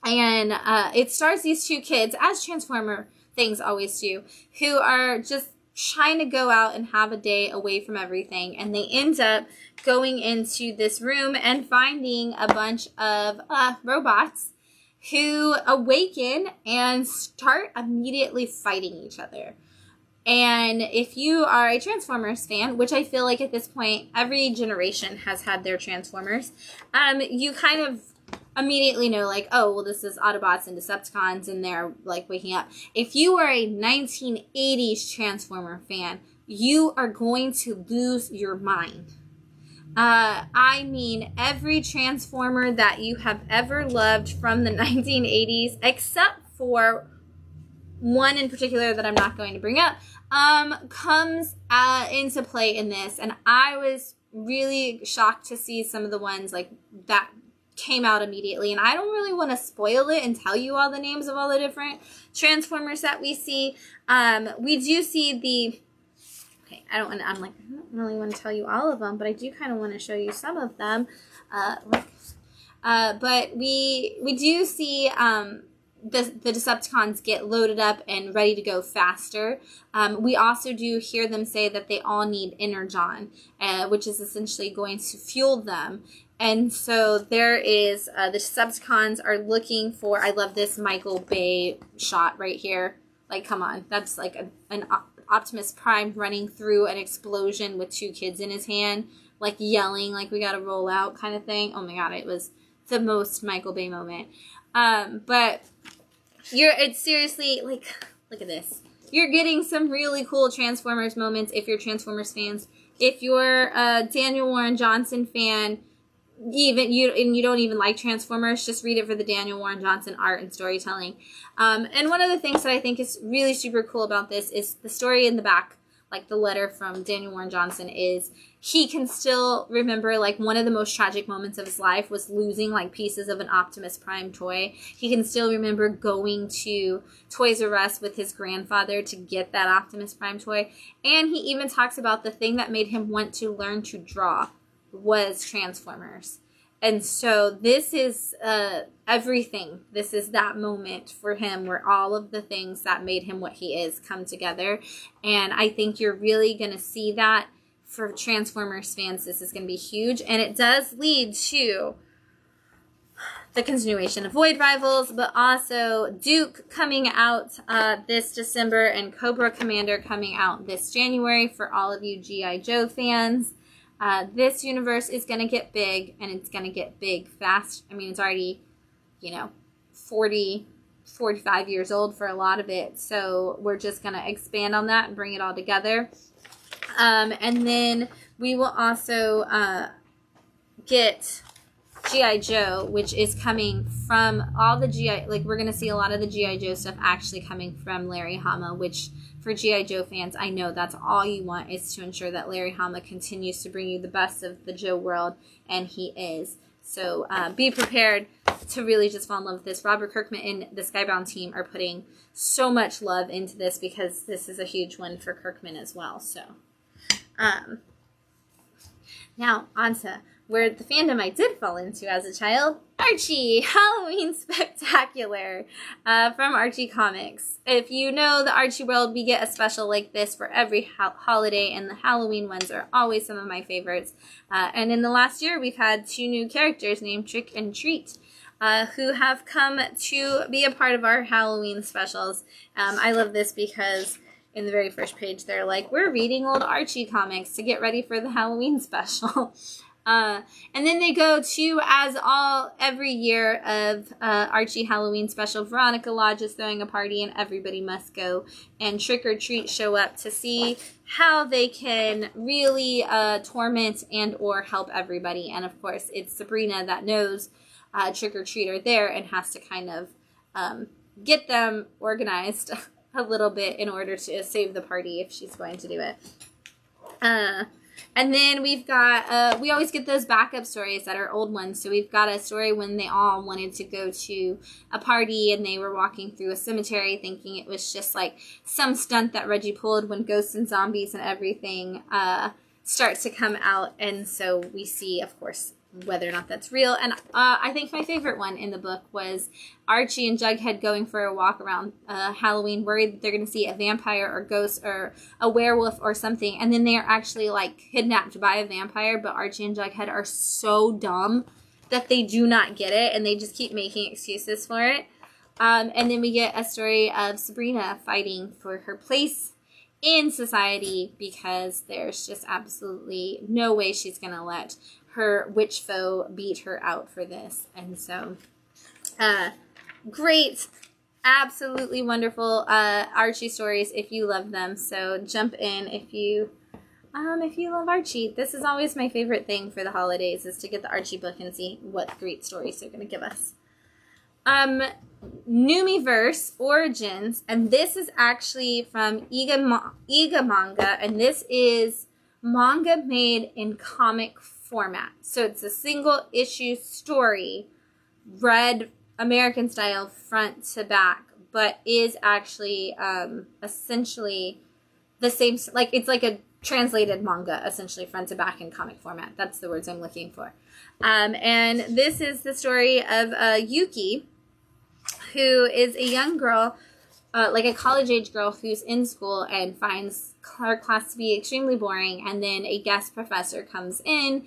And it stars these two kids, as Transformer things always do, who are just trying to go out and have a day away from everything, and they end up going into this room and finding a bunch of robots who awaken and start immediately fighting each other. And if you are a Transformers fan, which I feel like at this point every generation has had their Transformers, you kind of immediately know, like, oh, well, this is Autobots and Decepticons, and they're, like, waking up. If you are a 1980s Transformer fan, you are going to lose your mind. I mean, every Transformer that you have ever loved from the 1980s, except for one in particular that I'm not going to bring up, comes into play in this. And I was really shocked to see some of the ones, like, that came out immediately, and I don't really want to spoil it and tell you all the names of all the different Transformers that we see. We do see the, okay, I don't really want to tell you all of them, but I do kind of want to show you some of them. But we do see the Decepticons get loaded up and ready to go faster. We also do hear them say that they all need Energon, which is essentially going to fuel them. And so there is, the Decepticons are looking for, I love this Michael Bay shot right here. Like, come on. That's like an Optimus Prime running through an explosion with two kids in his hand, like yelling, like we gotta roll out kind of thing. Oh my god, it was the most Michael Bay moment. But it's seriously, like, look at this. You're getting some really cool Transformers moments if you're Transformers fans. If you're a Daniel Warren Johnson fan, even you don't even like Transformers, just read it for the Daniel Warren Johnson art and storytelling. And one of the things that I think is really super cool about this is the story in the back, like the letter from Daniel Warren Johnson, is he can still remember, like, one of the most tragic moments of his life was losing, like, pieces of an Optimus Prime toy. He can still remember going to Toys R Us with his grandfather to get that Optimus Prime toy. And he even talks about the thing that made him want to learn to draw was Transformers. And so this is everything. This is that moment for him where all of the things that made him what he is come together. And I think you're really going to see that for Transformers fans. This is going to be huge. And it does lead to the continuation of Void Rivals, but also Duke coming out this December and Cobra Commander coming out this January for all of you G.I. Joe fans. This universe is going to get big, and it's going to get big fast. I mean, it's already, 45 years old for a lot of it. So we're just going to expand on that and bring it all together. And then we will also get G.I. Joe, which is coming from all the G.I. Like, we're going to see a lot of the G.I. Joe stuff actually coming from Larry Hama, which for G.I. Joe fans, I know that's all you want, is to ensure that Larry Hama continues to bring you the best of the Joe world, and he is. So be prepared to really just fall in love with this. Robert Kirkman and the Skybound team are putting so much love into this, because this is a huge one for Kirkman as well. So now on to where the fandom I did fall into as a child, Archie Halloween Spectacular from Archie Comics. If you know the Archie world, we get a special like this for every holiday, and the Halloween ones are always some of my favorites. And in the last year, we've had 2 new characters named Trick and Treat, who have come to be a part of our Halloween specials. I love this because in the very first page, they're like, we're reading old Archie comics to get ready for the Halloween special. And then they go to, as every year of Archie Halloween special, Veronica Lodge is throwing a party and everybody must go, and Trick or Treat show up to see how they can really torment and or help everybody. And of course, it's Sabrina that knows Trick or Treat are there and has to kind of get them organized a little bit in order to save the party if she's going to do it. And then we've got, we always get those backup stories that are old ones. So we've got a story when they all wanted to go to a party and they were walking through a cemetery thinking it was just like some stunt that Reggie pulled when ghosts and zombies and everything start to come out. And so we see, of course, whether or not that's real. And I think my favorite one in the book was Archie and Jughead going for a walk around Halloween, worried that they're going to see a vampire or ghost or a werewolf or something, and then they are actually like kidnapped by a vampire, but Archie and Jughead are so dumb that they do not get it, and they just keep making excuses for it. And then we get a story of Sabrina fighting for her place in society, because there's just absolutely no way she's going to let her witch foe beat her out for this. And so great, absolutely wonderful Archie stories if you love them. So jump in if you love Archie. This is always my favorite thing for the holidays, is to get the Archie book and see what great stories they're going to give us. Numiverse Origins, and this is actually from Iga Manga, and this is manga made in comic format. So it's a single issue story, read American style front to back, but is actually essentially the same, like it's like a translated manga, essentially front to back in comic format. That's the words I'm looking for. And this is the story of Yuki, who is a young girl, like a college-age girl who's in school and finds her class to be extremely boring, and then a guest professor comes in,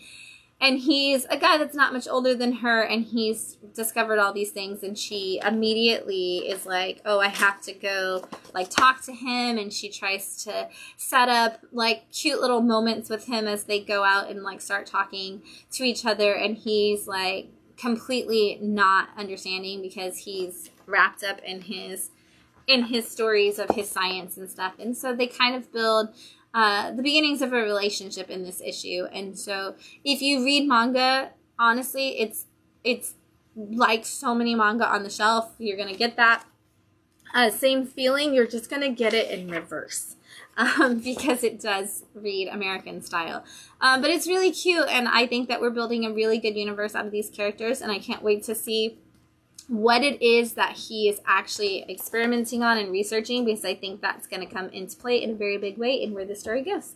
and he's a guy that's not much older than her, and he's discovered all these things, and she immediately is like, oh, I have to go, like, talk to him, and she tries to set up, like, cute little moments with him as they go out and, like, start talking to each other, and he's, like, completely not understanding because he's wrapped up in his stories of his science and stuff. And so they kind of build the beginnings of a relationship in this issue. And so if you read manga, honestly, it's like so many manga on the shelf. You're going to get that same feeling. You're just going to get it in reverse because it does read American style. But it's really cute, and I think that we're building a really good universe out of these characters, and I can't wait to see what it is that he is actually experimenting on and researching, because I think that's going to come into play in a very big way in where the story goes.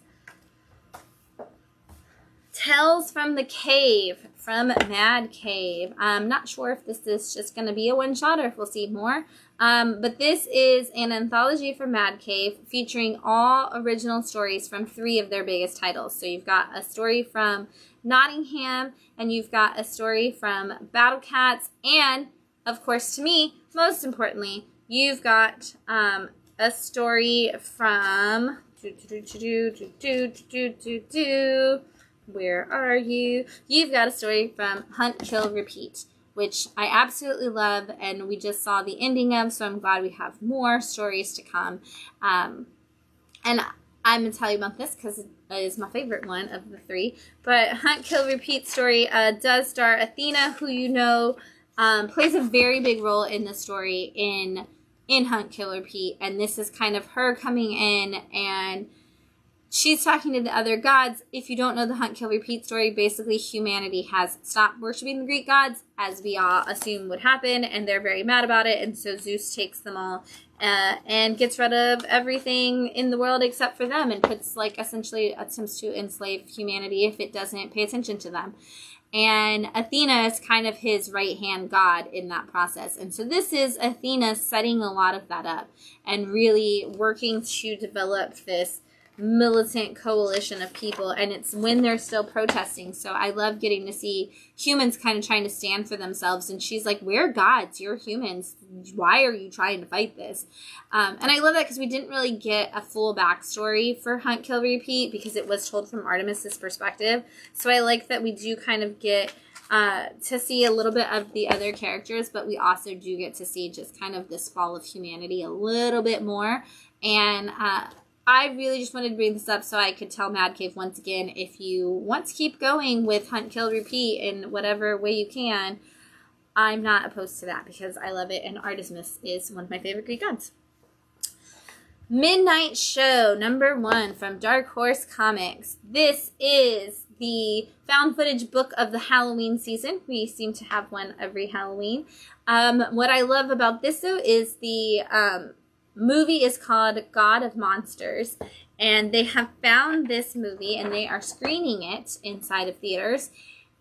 Tales from the Cave from Madcave. I'm not sure if this is just going to be a one-shot or if we'll see more. But this is an anthology from Madcave featuring all original stories from 3 of their biggest titles. So you've got a story from Nottingham, and you've got a story from Battle Cats, and of course, to me, most importantly, you've got a story from Where are you? You've got a story from Hunt, Kill, Repeat, which I absolutely love, and we just saw the ending of, so I'm glad we have more stories to come. And I'm going to tell you about this because it is my favorite one of the three. But Hunt, Kill, Repeat story does star Athena, who you know plays a very big role in the story in Hunt, Kill, Repeat. And this is kind of her coming in, and she's talking to the other gods. If you don't know the Hunt, Kill, Repeat story, basically humanity has stopped worshiping the Greek gods, as we all assume would happen, and they're very mad about it. And so Zeus takes them all and gets rid of everything in the world except for them, and puts, like, essentially attempts to enslave humanity if it doesn't pay attention to them. And Athena is kind of his right-hand god in that process. And so this is Athena setting a lot of that up and really working to develop this militant coalition of people, and it's when they're still protesting. So I love getting to see humans kind of trying to stand for themselves, and she's like, we're gods, you're humans, why are you trying to fight this? And I love that because we didn't really get a full backstory for Hunt, Kill, Repeat because it was told from Artemis's perspective. So I like that we do kind of get to see a little bit of the other characters, but we also do get to see just kind of this fall of humanity a little bit more. And I really just wanted to bring this up so I could tell Madcave once again, if you want to keep going with Hunt, Kill, Repeat in whatever way you can, I'm not opposed to that because I love it, and Artemis is one of my favorite Greek gods. Midnight Show, #1 from Dark Horse Comics. This is the found footage book of the Halloween season. We seem to have one every Halloween. What I love about this, though, is the movie is called God of Monsters, and they have found this movie and they are screening it inside of theaters,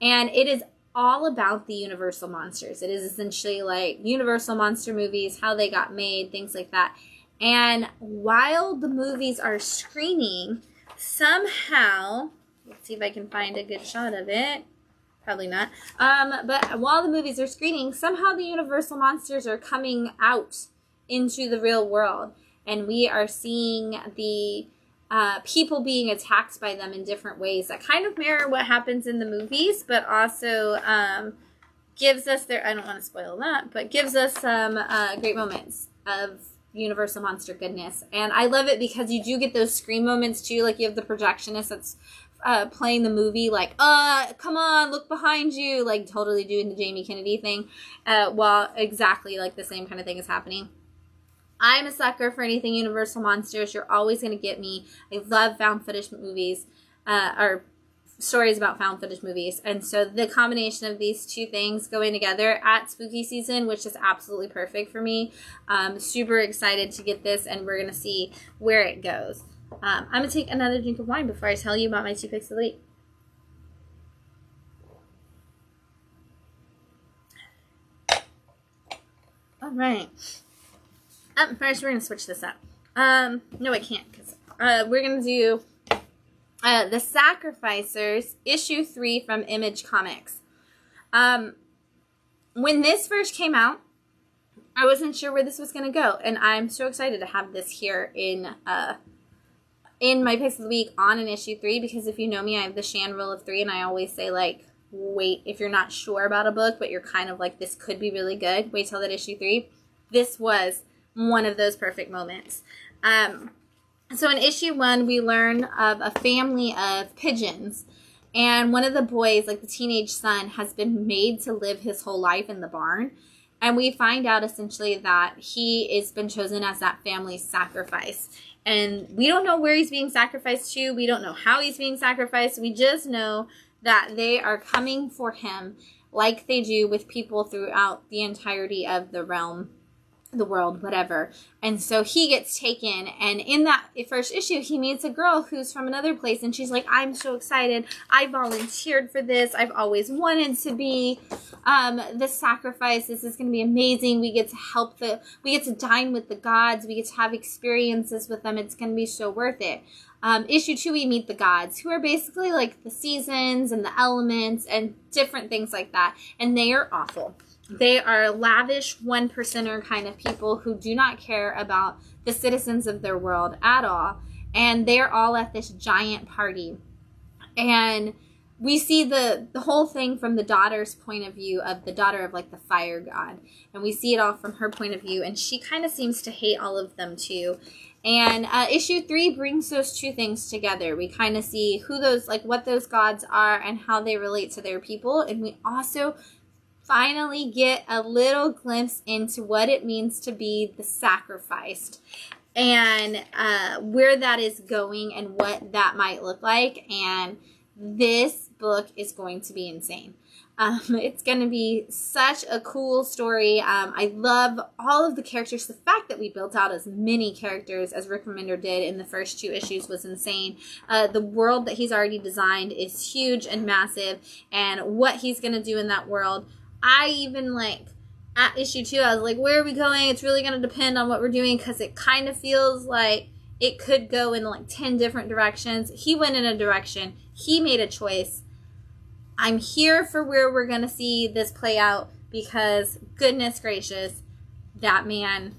and it is all about the Universal monsters. It is essentially like Universal monster movies, how they got made, things like that. And while the movies are screening, somehow, let's see if I can find a good shot of it. Probably not. But while the movies are screening, somehow the Universal monsters are coming out into the real world, and we are seeing the people being attacked by them in different ways that kind of mirror what happens in the movies, but also gives us I don't want to spoil that, but gives us some great moments of Universal monster goodness. And I love it because you do get those scream moments too, like you have the projectionist that's playing the movie, like, come on, look behind you, like totally doing the Jamie Kennedy thing, while exactly like the same kind of thing is happening. I'm a sucker for anything Universal monsters. You're always going to get me. I love found footage movies, or stories about found footage movies. And so the combination of these two things going together at spooky season, which is absolutely perfect for me. I'm super excited to get this, and we're going to see where it goes. I'm going to take another drink of wine before I tell you about my 2 picks of the week. All right. First, we're going to switch this up. No, I can't, because we're going to do The Sacrificers, issue 3 from Image Comics. When this first came out, I wasn't sure where this was going to go, and I'm so excited to have this here in my picks of the week on an issue 3, because if you know me, I have the Shann rule of 3, and I always say, like, wait, if you're not sure about a book, but you're kind of like, this could be really good, wait till that issue 3. This was one of those perfect moments. So in issue 1, we learn of a family of pigeons, and one of the boys, like the teenage son, has been made to live his whole life in the barn, and we find out essentially that he has been chosen as that family's sacrifice. And we don't know where he's being sacrificed to, we don't know how he's being sacrificed, we just know that they are coming for him like they do with people throughout the entirety of the realm, the world, whatever. And so he gets taken, and in that first issue he meets a girl who's from another place, and she's like, I'm so excited, I volunteered for this, I've always wanted to be the sacrifice, this is going to be amazing, we get to we get to dine with the gods, we get to have experiences with them, it's going to be so worth it. Issue 2, we meet the gods, who are basically like the seasons and the elements and different things like that, and they are awful. They are lavish, 1%er kind of people who do not care about the citizens of their world at all. And they're all at this giant party. And we see the whole thing from the daughter's point of view, of the daughter of like the fire god, and we see it all from her point of view, and she kind of seems to hate all of them too. And issue 3 brings those two things together. We kind of see who those, like what those gods are and how they relate to their people, and we also finally get a little glimpse into what it means to be the sacrificed, and where that is going and what that might look like. And this book is going to be insane. It's going to be such a cool story. I love all of the characters. The fact that we built out as many characters as Rick Remender did in the first 2 issues was insane. The world that he's already designed is huge and massive, and what he's going to do in that world, I even like at issue 2, I was like, where are we going? It's really going to depend on what we're doing, because it kind of feels like it could go in like 10 different directions. He went in a direction. He made a choice. I'm here for where we're going to see this play out, because goodness gracious, that man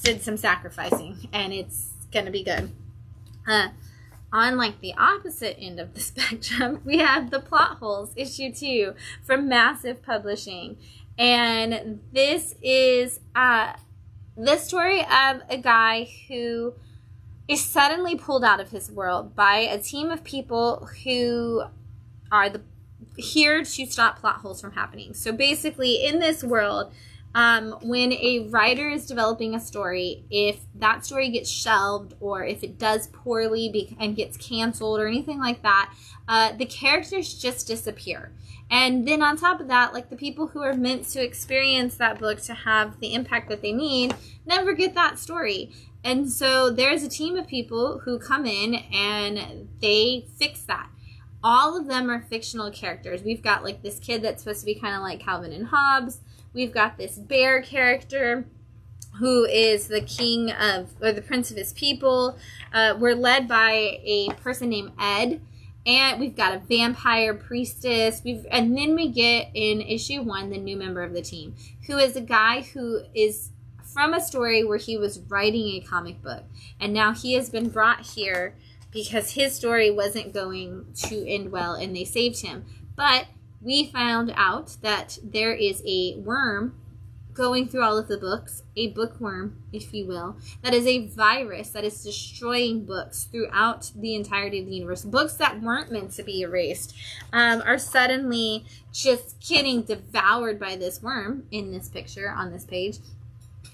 did some sacrificing, and it's going to be good. On like the opposite end of the spectrum, we have The Plot Holes, issue 2 from Massive Publishing. And this is the story of a guy who is suddenly pulled out of his world by a team of people who are here to stop plot holes from happening. So basically, in this world, when a writer is developing a story, if that story gets shelved or if it does poorly and gets canceled or anything like that, the characters just disappear. And then on top of that, like the people who are meant to experience that book to have the impact that they need never get that story. And so there's a team of people who come in and they fix that. All of them are fictional characters. We've got like this kid that's supposed to be kind of like Calvin and Hobbes. We've got this bear character who is the king of, or the prince of his people. We're led by a person named Ed. And we've got a vampire priestess. And then we get in issue 1, the new member of the team, who is a guy who is from a story where he was writing a comic book. And now he has been brought here because his story wasn't going to end well and they saved him. But we found out that there is a worm going through all of the books, a bookworm, if you will, that is a virus that is destroying books throughout the entirety of the universe. Books that weren't meant to be erased are suddenly just getting devoured by this worm in this picture on this page.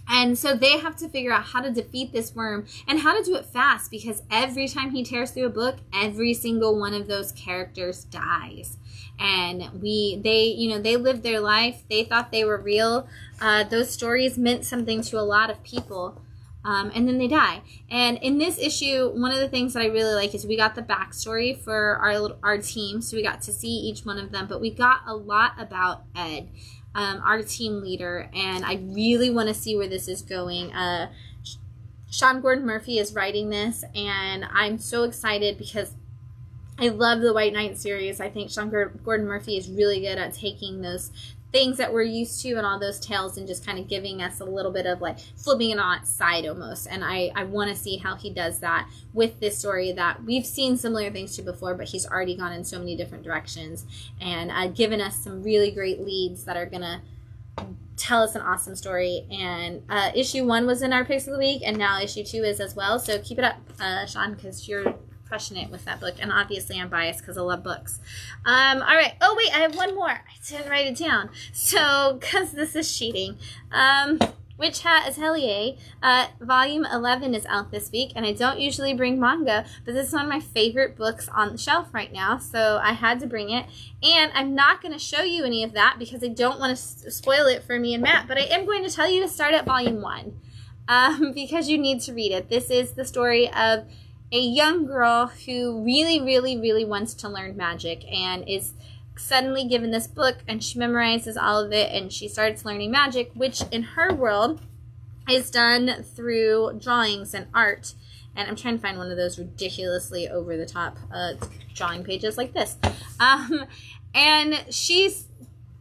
And so they have to figure out how to defeat this worm and how to do it fast, because every time he tears through a book, every single one of those characters dies. And they lived their life. They thought they were real. Those stories meant something to a lot of people. And then they die. And in this issue, one of the things that I really like is we got the backstory for our team. So we got to see each one of them. But we got a lot about Ed, our team leader. And I really want to see where this is going. Sean Gordon Murphy is writing this. And I'm so excited because I love the White Knight series. I think Sean Gordon Murphy is really good at taking those things that we're used to and all those tales and just kind of giving us a little bit of like flipping it on its side almost. And I want to see how he does that with this story that we've seen similar things to before, but he's already gone in so many different directions and given us some really great leads that are going to tell us an awesome story. And issue 1 was in our picks of the week, and now issue 2 is as well. So keep it up, Sean, because you're crushing it with that book. And obviously I'm biased because I love books. All right. Oh, wait, I have one more. I didn't write it down. So, because this is cheating. Witch Hat Atelier, volume 11 is out this week, and I don't usually bring manga, but this is one of my favorite books on the shelf right now, so I had to bring it. And I'm not going to show you any of that because I don't want to spoil it for me and Matt, but I am going to tell you to start at volume 1 because you need to read it. This is the story of a young girl who really, really, really wants to learn magic and is suddenly given this book, and she memorizes all of it, and she starts learning magic, which in her world is done through drawings and art. And I'm trying to find one of those ridiculously over the top drawing pages like this. And she's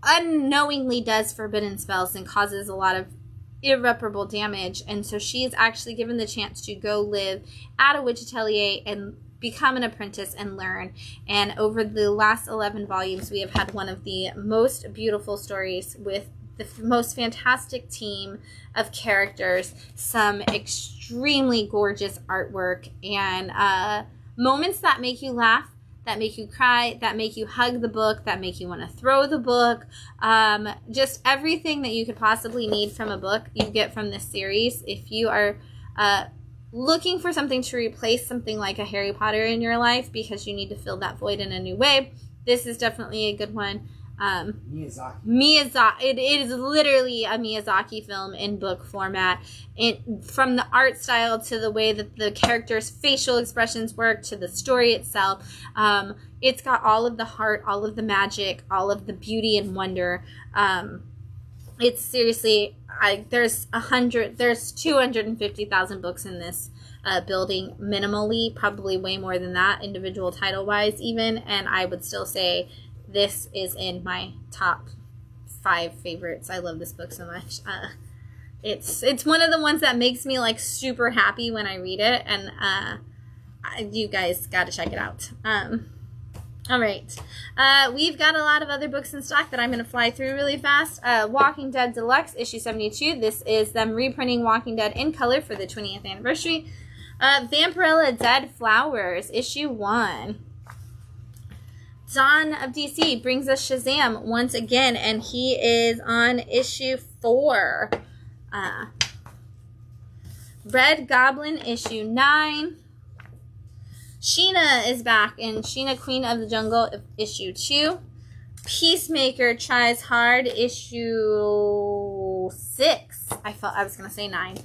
unknowingly does forbidden spells and causes a lot of irreparable damage, and so she is actually given the chance to go live at a witch atelier and become an apprentice and learn. And over the last 11 volumes, we have had one of the most beautiful stories with the most fantastic team of characters, some extremely gorgeous artwork, and moments that make you laugh, that make you cry, that make you hug the book, that make you want to throw the book. Just everything that you could possibly need from a book, you get from this series. If you are looking for something to replace something like a Harry Potter in your life because you need to fill that void in a new way, this is definitely a good one. Miyazaki. It is literally a Miyazaki film in book format. From the art style to the way that the characters' facial expressions work to the story itself. It's got all of the heart, all of the magic, all of the beauty and wonder. It's seriously, there's 250,000 books in this building minimally, probably way more than that, individual title-wise even, and I would still say this is in my top 5 favorites. I love this book so much. It's one of the ones that makes me like super happy when I read it, and you guys got to check it out. All right. We've got a lot of other books in stock that I'm going to fly through really fast. Walking Dead Deluxe, issue 72. This is them reprinting Walking Dead in color for the 20th anniversary. Vampirella Dead Flowers, issue 1. Dawn of DC brings us Shazam once again, and he is on issue 4. Red Goblin, issue 9. Sheena is back in Sheena, Queen of the Jungle, issue 2. Peacemaker Tries Hard, issue 6. I was going to say 9.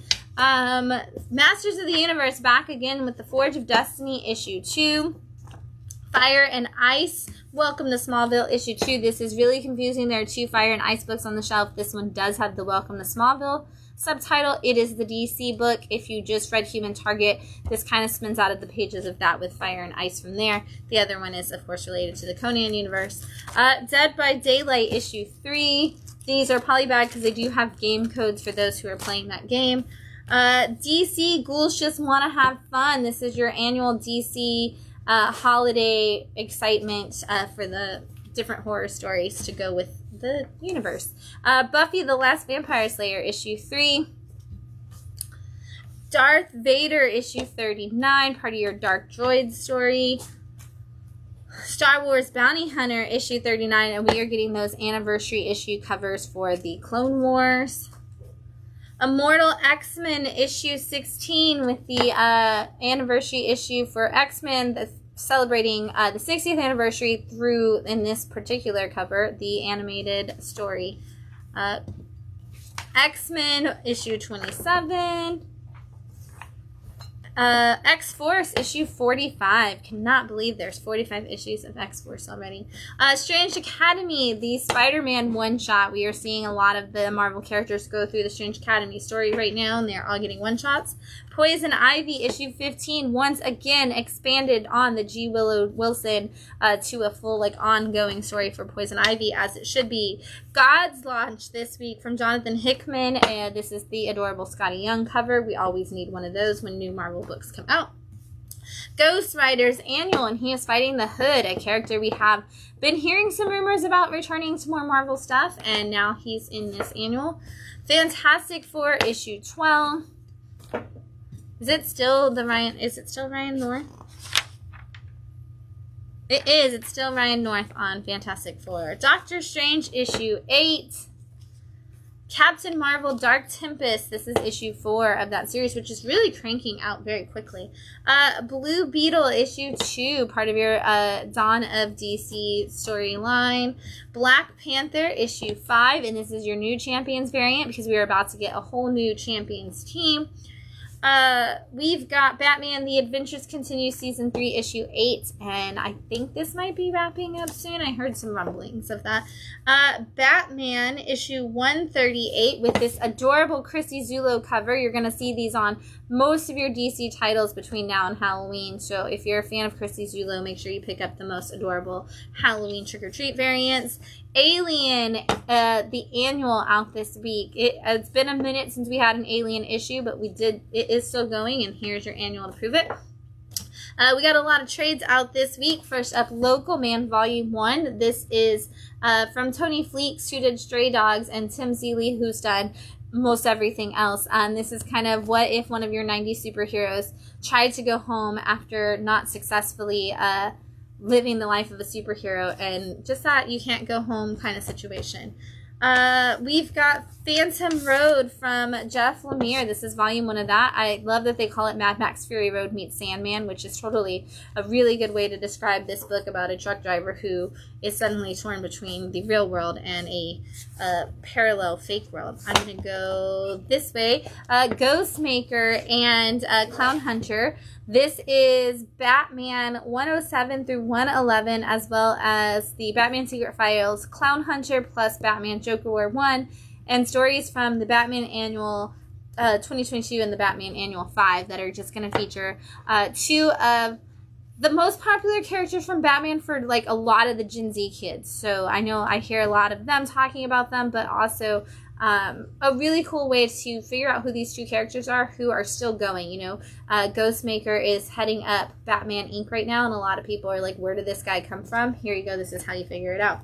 Masters of the Universe back again with the Forge of Destiny, issue 2. Fire and Ice, Welcome to Smallville, issue 2. This is really confusing. There are 2 Fire and Ice books on the shelf. This one does have the Welcome to Smallville subtitle. It is the DC book. If you just read Human Target, this kind of spins out of the pages of that with Fire and Ice from there. The other one is, of course, related to the Conan universe. Dead by Daylight, issue 3. These are probably bad because they do have game codes for those who are playing that game. DC Ghouls Just Want to Have Fun. This is your annual DC holiday excitement for the different horror stories to go with the universe. Buffy the Last Vampire Slayer, issue 3. Darth Vader, issue 39, part of your Dark Droid story. Star Wars Bounty Hunter, issue 39, and we are getting those anniversary issue covers for the Clone Wars. Immortal X-Men, issue 16, with the anniversary issue for X-Men, celebrating the 60th anniversary through, in this particular cover, the animated story. X-Men, issue 27. X-Force, issue 45. Cannot believe there's 45 issues of X-Force already. Strange Academy, the Spider-Man one-shot. We are seeing a lot of the Marvel characters go through the Strange Academy story right now, and they're all getting one-shots. Poison Ivy, issue 15, once again expanded on the G. Willow Wilson to a full, ongoing story for Poison Ivy, as it should be. Gods launched this week from Jonathan Hickman, and this is the adorable Scotty Young cover. We always need one of those when new Marvel books come out. Ghost Rider's annual, and he is fighting the Hood, a character we have been hearing some rumors about returning to more Marvel stuff, and now he's in this annual. Fantastic Four, issue 12. Is it still Ryan North? It is. It's still Ryan North on Fantastic Four. Doctor Strange, issue 8. Captain Marvel Dark Tempest. This is issue 4 of that series, which is really cranking out very quickly. Blue Beetle, issue 2, part of your Dawn of DC storyline. Black Panther, issue 5, and this is your new Champions variant because we are about to get a whole new Champions team. We've got Batman The Adventures Continue season 3 issue 8, and I think this might be wrapping up soon. I heard some rumblings of that. Batman issue 138 with this adorable Chrissy Zulo cover. You're going to see these on most of your DC titles between now and Halloween, so if you're a fan of Chrissy Zulo, make sure you pick up the most adorable Halloween trick-or-treat variants. Alien, the annual out this week. It's been a minute since we had an Alien issue, but it is still going, and here's your annual to prove it. We got a lot of trades out this week. First up, Local Man Volume 1. This is from Tony Fleeks, who did Stray Dogs, and Tim Seeley, who's done most everything else. This is kind of what if one of your 90s superheroes tried to go home after not successfully living the life of a superhero, and just that you can't go home kind of situation. We've got Phantom Road from Jeff Lemire. This is volume 1 of that. I love that they call it Mad Max Fury Road meets Sandman, which is totally a really good way to describe this book about a truck driver who is suddenly torn between the real world and a parallel fake world. I'm going to go this way. Ghostmaker and Clown Hunter. This is Batman 107 through 111, as well as the Batman Secret Files, Clown Hunter, plus Batman Joker War 1, and stories from the Batman Annual 2022 and the Batman Annual 5 that are just going to feature two of the most popular characters from Batman for like a lot of the Gen Z kids. So I know I hear a lot of them talking about them, but also a really cool way to figure out who these two characters are who are still going. You know, Ghostmaker is heading up Batman Inc. right now, and a lot of people are like, where did this guy come from? Here you go. This is how you figure it out.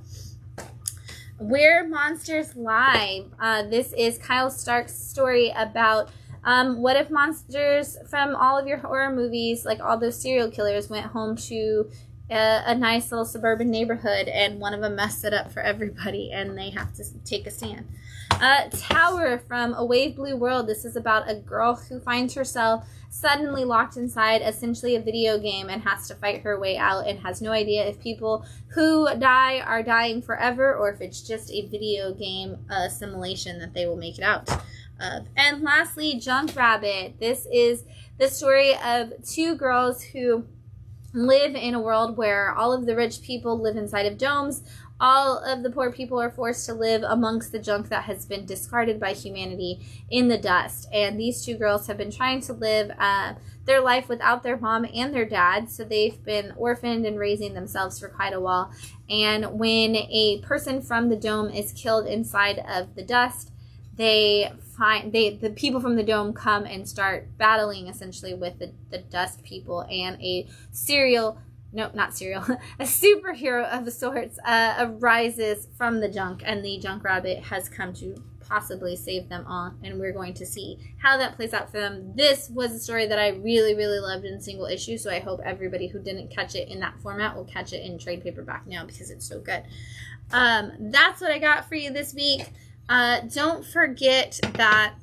Where Monsters Live. This is Kyle Stark's story about what if monsters from all of your horror movies, like all those serial killers, went home to a nice little suburban neighborhood and one of them messed it up for everybody and they have to take a stand. Tower from A Wave Blue World. This is about a girl who finds herself suddenly locked inside essentially a video game and has to fight her way out and has no idea if people who die are dying forever or if it's just a video game simulation that they will make it out of. And lastly, Junk Rabbit. This is the story of two girls who live in a world where all of the rich people live inside of domes. All of the poor people are forced to live amongst the junk that has been discarded by humanity in the dust. And these two girls have been trying to live their life without their mom and their dad. So they've been orphaned and raising themselves for quite a while. And when a person from the dome is killed inside of the dust, the people from the dome come and start battling essentially with the dust people, and a superhero of sorts arises from the junk, and the Junk Rabbit has come to possibly save them all, and we're going to see how that plays out for them. This was a story that I really, really loved in single issue, so I hope everybody who didn't catch it in that format will catch it in trade paperback now because it's so good. That's what I got for you this week. Don't forget that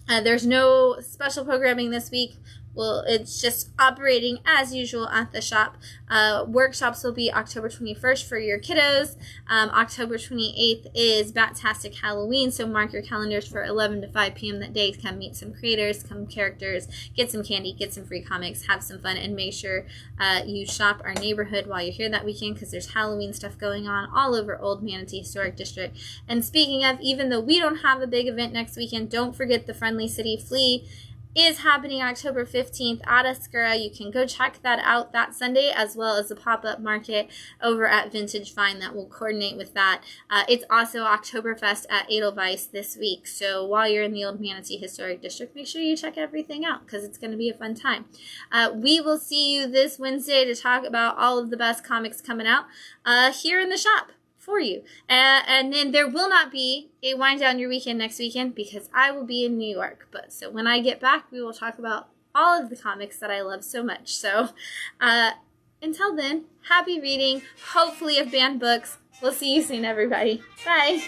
there's no special programming this week. Well, it's just operating as usual at the shop. Workshops will be October 21st for your kiddos. October 28th is Bat-tastic Halloween, so mark your calendars for 11 to 5 p.m. that day. Come meet some creators, come characters, get some candy, get some free comics, have some fun, and make sure you shop our neighborhood while you're here that weekend because there's Halloween stuff going on all over Old Manatee Historic District. And speaking of, even though we don't have a big event next weekend, don't forget the Friendly City Flea is happening October 15th at Oscura. You can go check that out that Sunday, as well as the pop-up market over at Vintage Find that will coordinate with that. It's also Oktoberfest at Edelweiss this week, so while you're in the Old Manatee Historic District, make sure you check everything out because it's going to be a fun time. We will see you this Wednesday to talk about all of the best comics coming out here in the shop for you. And then there will not be a Wind Down Your Weekend next weekend because I will be in New York. But so when I get back, we will talk about all of the comics that I love so much. So until then, happy reading, hopefully of banned books. We'll see you soon, everybody. Bye.